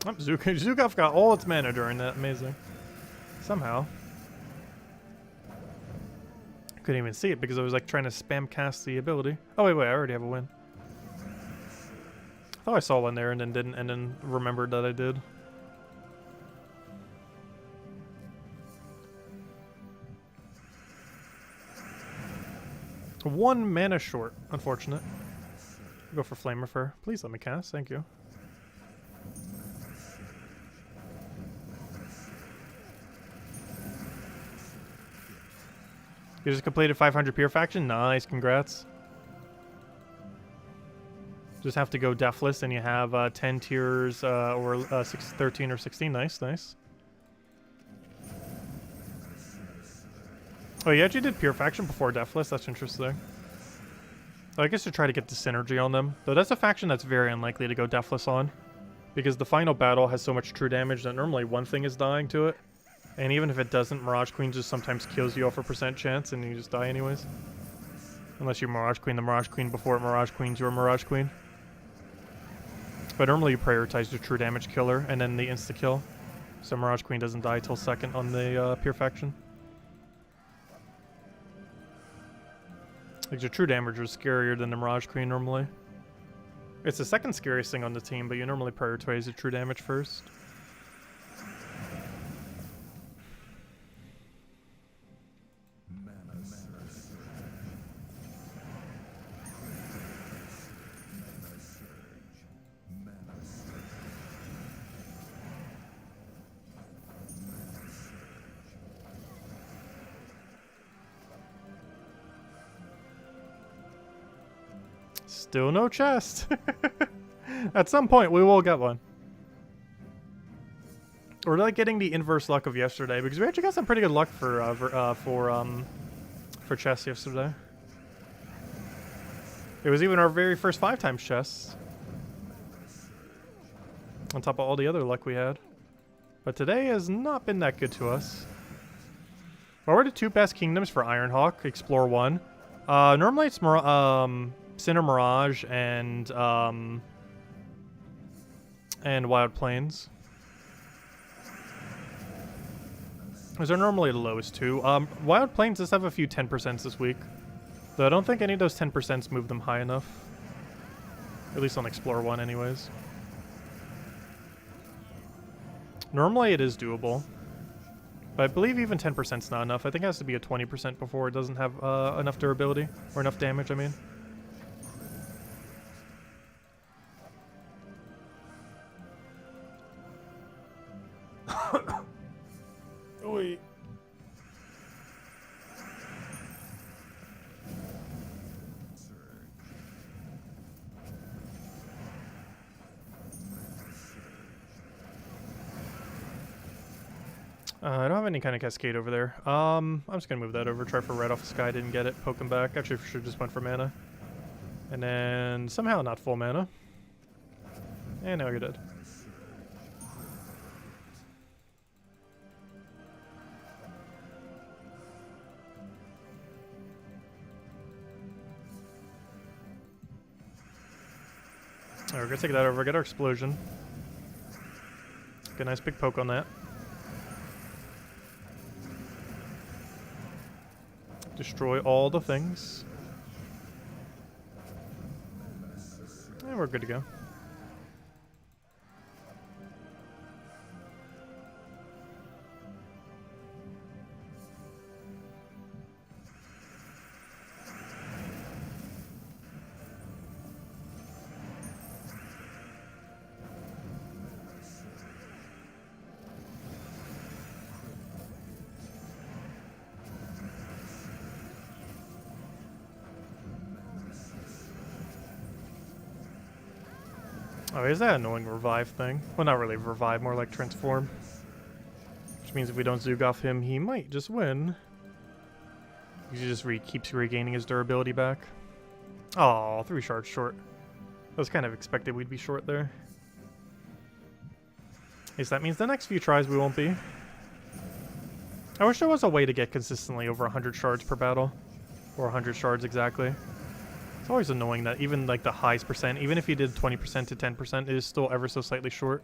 Oh, Zukov got all its mana during that. Amazing. Somehow. Couldn't even see it because I was like trying to spam cast the ability. Oh wait, I already have a win. I thought I saw one there and then didn't, and then remembered that I did. One mana short, unfortunate. Go for Flame Refer. Please let me cast, thank you. You just completed 500 Purifaction? Nice, congrats. Just have to go Deathless and you have 10 tiers or 13 or 16. Nice, nice. Oh, you actually did Purifaction before Deathless? That's interesting. I guess to try to get the synergy on them. Though that's a faction that's very unlikely to go Deathless on. Because the final battle has so much true damage that normally one thing is dying to it. And even if it doesn't, Mirage Queen just sometimes kills you off a % chance and you just die anyways. Unless you Mirage Queen the Mirage Queen before it Mirage Queens your Mirage Queen. But normally you prioritize the true damage killer and then the insta-kill. So Mirage Queen doesn't die till second on the Purifaction. Like the true damage is scarier than the Mirage Queen normally. It's the second scariest thing on the team, but you normally prioritize the true damage first. Still no chest. At some point, we will get one. We're like getting the inverse luck of yesterday because we actually got some pretty good luck for chests yesterday. It was even our very first 5 times chests. On top of all the other luck we had. But today has not been that good to us. What were the 2 best kingdoms for Ironhawk? Explore 1. Normally it's Sinner Mirage and Wild Plains. Those are normally the lowest 2. Wild Plains does have a few 10% this week. Though I don't think any of those 10% move them high enough. At least on Explore 1 anyways. Normally it is doable. But I believe even 10% is not enough. I think it has to be a 20% before it doesn't have enough durability. Or enough damage, I mean. Wait. I don't have any kind of cascade over there. I'm just gonna move that over. Try for red off the sky. Didn't get it. Poke him back. Actually, for sure just went for mana. And then somehow not full mana. And now you're dead. Alright, we're gonna take that over, get our explosion. Get a nice big poke on that. Destroy all the things. And we're good to go. Oh, is that annoying revive thing? Well, not really revive, more like transform. Which means if we don't Zoog off him, he might just win. He just keeps regaining his durability back. Oh, 3 shards short. I was kind of expected we'd be short there. At least that means the next few tries we won't be. I wish there was a way to get consistently over 100 shards per battle. Or 100 shards exactly. It's always annoying that even like the highest percent, even if you did 20% to 10%, it is still ever so slightly short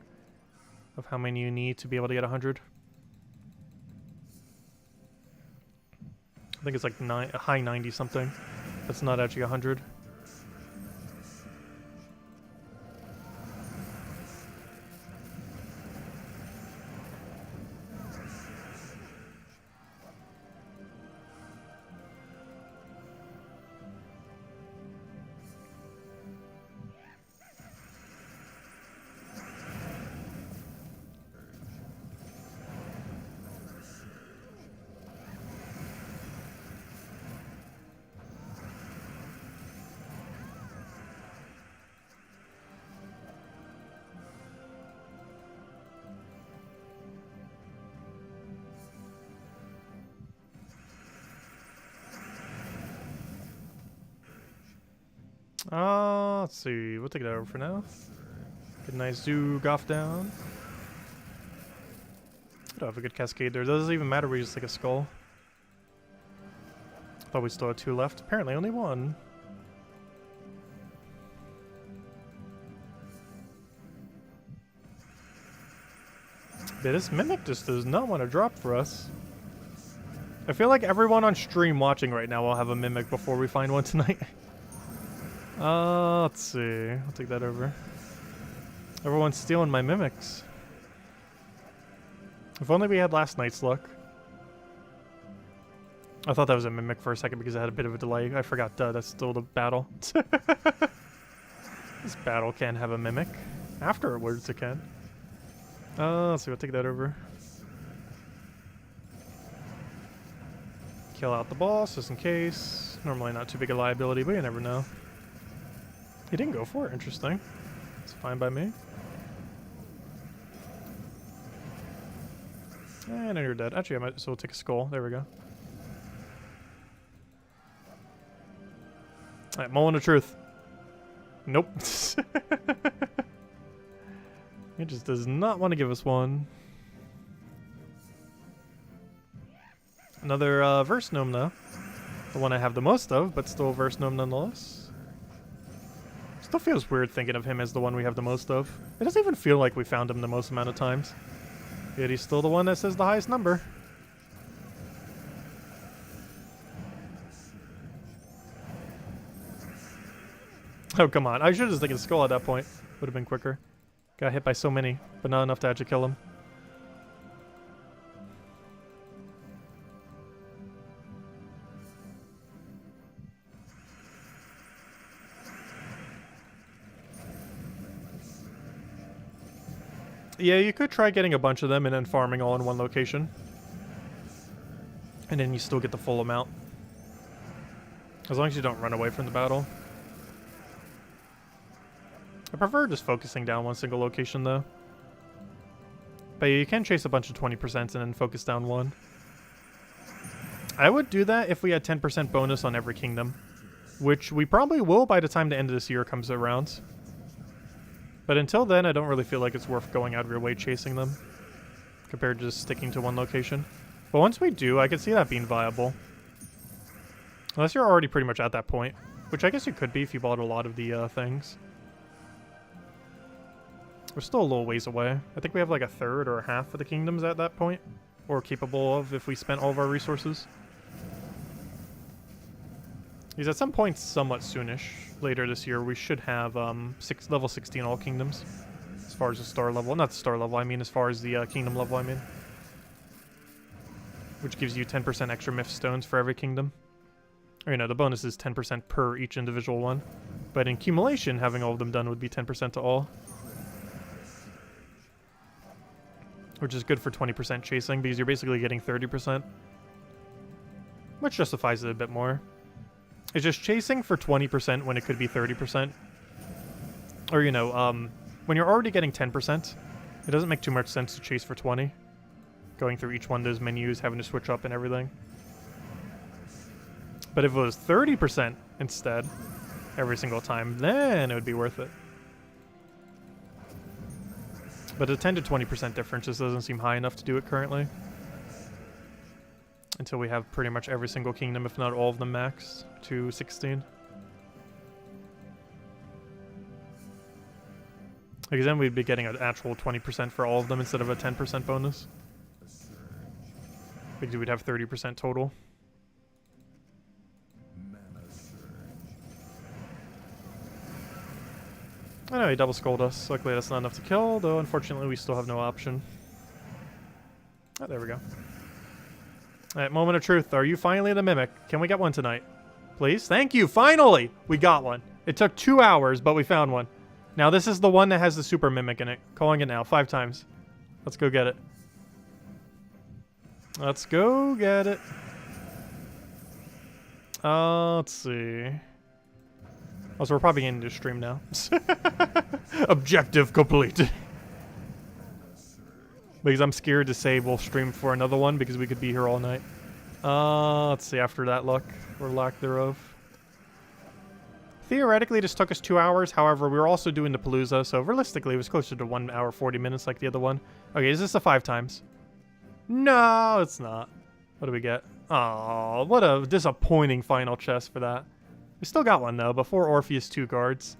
of how many you need to be able to get 100. I think it's like a high 90 something. That's not actually 100. Let's see. We'll take that over for now. Get a nice Zoog off down. Don't have a good cascade there. It doesn't even matter. We just take a skull. Thought we still had 2 left. Apparently, only 1. Yeah, this Mimic just does not want to drop for us. I feel like everyone on stream watching right now will have a Mimic before we find one tonight. Let's see. I'll take that over. Everyone's stealing my Mimics. If only we had last night's luck. I thought that was a Mimic for a second because I had a bit of a delay. I forgot that's still the battle. This battle can have a Mimic. Afterwards it can. Let's see. I'll take that over. Kill out the boss just in case. Normally not too big a liability, but you never know. He didn't go for it. Interesting. It's fine by me. And you're dead. Actually, I might as well take a skull. There we go. Alright, moment of truth. Nope. It just does not want to give us one. Another verse gnome though. The one I have the most of, but still a verse gnome nonetheless. Still feels weird thinking of him as the one we have the most of. It doesn't even feel like we found him the most amount of times. Yet he's still the one that says the highest number. Oh, come on. I should have just taken a skull at that point. Would have been quicker. Got hit by so many, but not enough to actually kill him. Yeah, you could try getting a bunch of them and then farming all in one location. And then you still get the full amount. As long as you don't run away from the battle. I prefer just focusing down one single location though. But you can chase a bunch of 20% and then focus down one. I would do that if we had 10% bonus on every kingdom. Which we probably will by the time the end of this year comes around. But until then, I don't really feel like it's worth going out of your way chasing them. Compared to just sticking to one location. But once we do, I could see that being viable. Unless you're already pretty much at that point. Which I guess you could be if you bought a lot of the things. We're still a little ways away. I think we have like a third or a half of the kingdoms at that point. Or capable of if we spent all of our resources. Because at some point, somewhat soonish, later this year, we should have level 16 all kingdoms. As far as the star level. Not the star level, I mean as far as the kingdom level, I mean. Which gives you 10% extra myth stones for every kingdom. Or, you know, the bonus is 10% per each individual one. But in accumulation, having all of them done would be 10% to all. Which is good for 20% chasing, because you're basically getting 30%. Which justifies it a bit more. It's just chasing for 20% when it could be 30%. Or, you know, when you're already getting 10%, it doesn't make too much sense to chase for 20. Going through each one of those menus, having to switch up and everything. But if it was 30% instead, every single time, then it would be worth it. But a 10 to 20% difference just doesn't seem high enough to do it currently. Until we have pretty much every single kingdom, if not all of them, maxed to 16. Because then we'd be getting an actual 20% for all of them instead of a 10% bonus. Because we'd have 30% total. I know he double skulled us. Luckily that's not enough to kill, though unfortunately we still have no option. Oh, there we go. Alright, moment of truth. Are you finally the Mimic? Can we get one tonight? Please? Thank you! Finally! We got one. It took 2 hours, but we found one. Now this is the one that has the Super Mimic in it. Calling it now. 5 times. Let's go get it. Let's go get it. Let's see. Oh, so we're probably getting into stream now. Objective complete. Because I'm scared to say we'll stream for another one because we could be here all night. Let's see, after that luck, or lack thereof. Theoretically, this took us 2 hours. However, we were also doing the Palooza, so realistically, it was closer to 1 hour, 40 minutes like the other one. Okay, is this a 5 times? No, it's not. What do we get? Oh, what a disappointing final chest for that. We still got one, though, before Orpheus 2 guards.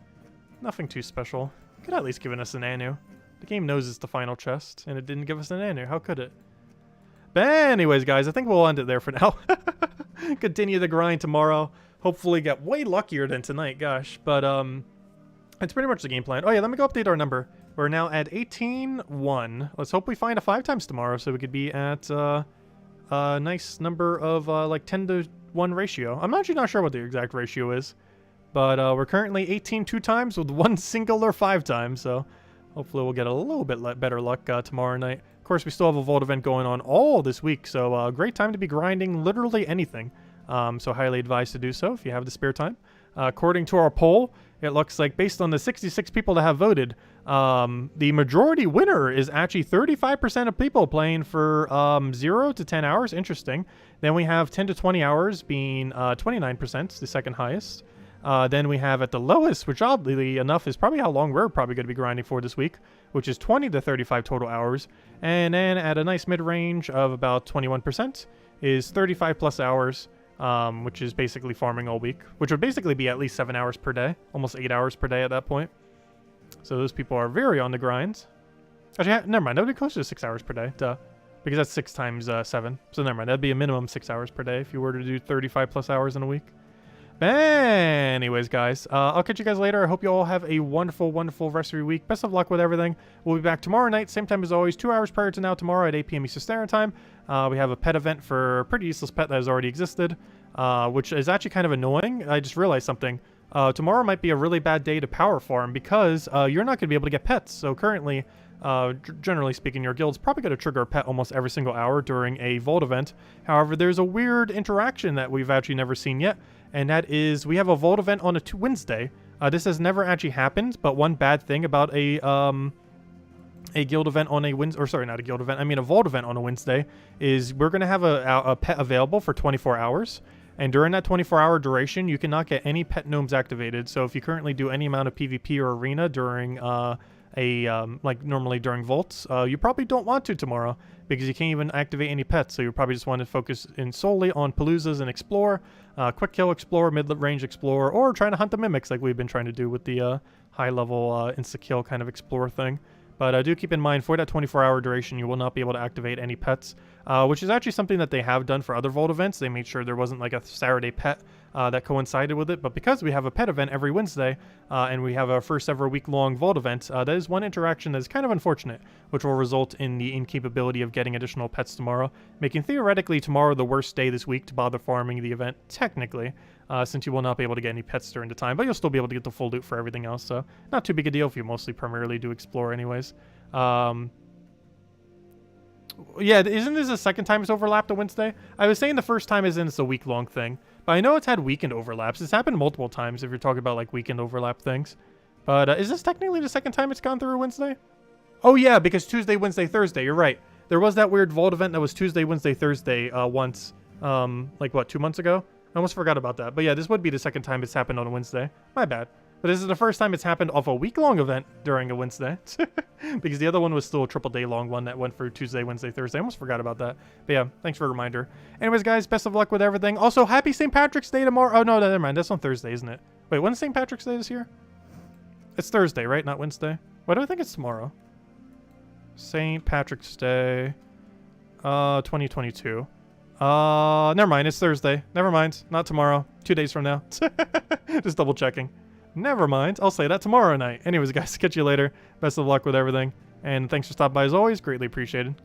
Nothing too special. Could at least given us an Anu. The game knows it's the final chest, and it didn't give us an Anu. How could it? But anyways, guys, I think we'll end it there for now. Continue the grind tomorrow. Hopefully get way luckier than tonight, gosh. But, it's pretty much the game plan. Oh, yeah, let me go update our number. We're now at 18-1. Let's hope we find a 5 times tomorrow so we could be at, a nice number of, like, 10 to 1 ratio. I'm actually not sure what the exact ratio is. But, we're currently 18 2 times with 1 singular 5 times, so hopefully we'll get a little bit better luck tomorrow night. Of course, we still have a Vault event going on all this week, so great time to be grinding literally anything. So highly advised to do so if you have the spare time. According to our poll, it looks like based on the 66 people that have voted, the majority winner is actually 35% of people playing for 0 to 10 hours. Interesting. Then we have 10 to 20 hours being 29%, the second highest. Then we have at the lowest, which oddly enough is probably how long we're probably going to be grinding for this week, which is 20 to 35 total hours. And then at a nice mid-range of about 21% is 35 plus hours, which is basically farming all week, which would basically be at least 7 hours per day, almost 8 hours per day at that point. So those people are very on the grind. Actually, never mind, that would be closer to 6 hours per day, duh. Because that's 6 times 7. So never mind, that'd be a minimum 6 hours per day if you were to do 35 plus hours in a week. Anyways, guys, I'll catch you guys later. I hope you all have a wonderful, wonderful rest of your week. Best of luck with everything. We'll be back tomorrow night, same time as always, 2 hours prior to now tomorrow at 8 p.m. Eastern Standard Time. We have a pet event for a pretty useless pet that has already existed, which is actually kind of annoying. I just realized something. Tomorrow might be a really bad day to power farm because you're not going to be able to get pets. So currently, generally speaking, your guild's probably going to trigger a pet almost every single hour during a Vault event. However, there's a weird interaction that we've actually never seen yet. And that is, we have a Vault event on a Wednesday. This has never actually happened, but one bad thing about a guild event on a Wednesday, or sorry, not a guild event, I mean a Vault event on a Wednesday, is we're going to have a pet available for 24 hours. And during that 24-hour duration, you cannot get any pet gnomes activated. So if you currently do any amount of PvP or arena during like normally during Vaults, you probably don't want to tomorrow because you can't even activate any pets. So you probably just want to focus in solely on Paloozas and Explore, Quick Kill Explore, Mid-Range Explore, or trying to hunt the Mimics like we've been trying to do with the high-level Insta-Kill kind of Explore thing. But do keep in mind, for that 24-hour duration, you will not be able to activate any pets, which is actually something that they have done for other Vault events. They made sure there wasn't like a Saturday pet that coincided with it. But because we have a pet event every Wednesday, and we have our first ever week-long vault event, that is one interaction that is kind of unfortunate, which will result in the incapability of getting additional pets tomorrow, making theoretically tomorrow the worst day this week to bother farming the event, technically, since you will not be able to get any pets during the time, but you'll still be able to get the full loot for everything else, so not too big a deal if you mostly primarily do explore anyways. Yeah, isn't this the second time it's overlapped a Wednesday? I was saying the first time isn't it's a week-long thing, but I know it's had weekend overlaps. It's happened multiple times if you're talking about like weekend overlap things. But is this technically the second time it's gone through a Wednesday? Oh yeah, because Tuesday, Wednesday, Thursday, you're right. There was that weird vault event that was Tuesday, Wednesday, Thursday once, like what, 2 months ago? I almost forgot about that. But yeah, this would be the second time it's happened on a Wednesday. My bad. But this is the first time it's happened off a week-long event during a Wednesday. Because the other one was still a triple day-long one that went for Tuesday, Wednesday, Thursday. I almost forgot about that. But yeah, thanks for a reminder. Anyways, guys, best of luck with everything. Also, happy St. Patrick's Day tomorrow. Oh, no, never mind. That's on Thursday, isn't it? Wait, when's St. Patrick's Day this year? It's Thursday, right? Not Wednesday? Why do I think it's tomorrow? St. Patrick's Day. 2022. Never mind. It's Thursday. Never mind. Not tomorrow. 2 days from now. Just double checking. Never mind. I'll say that tomorrow night. Anyways, guys, catch you later. Best of luck with everything. And thanks for stopping by as always. Greatly appreciated. Goodbye.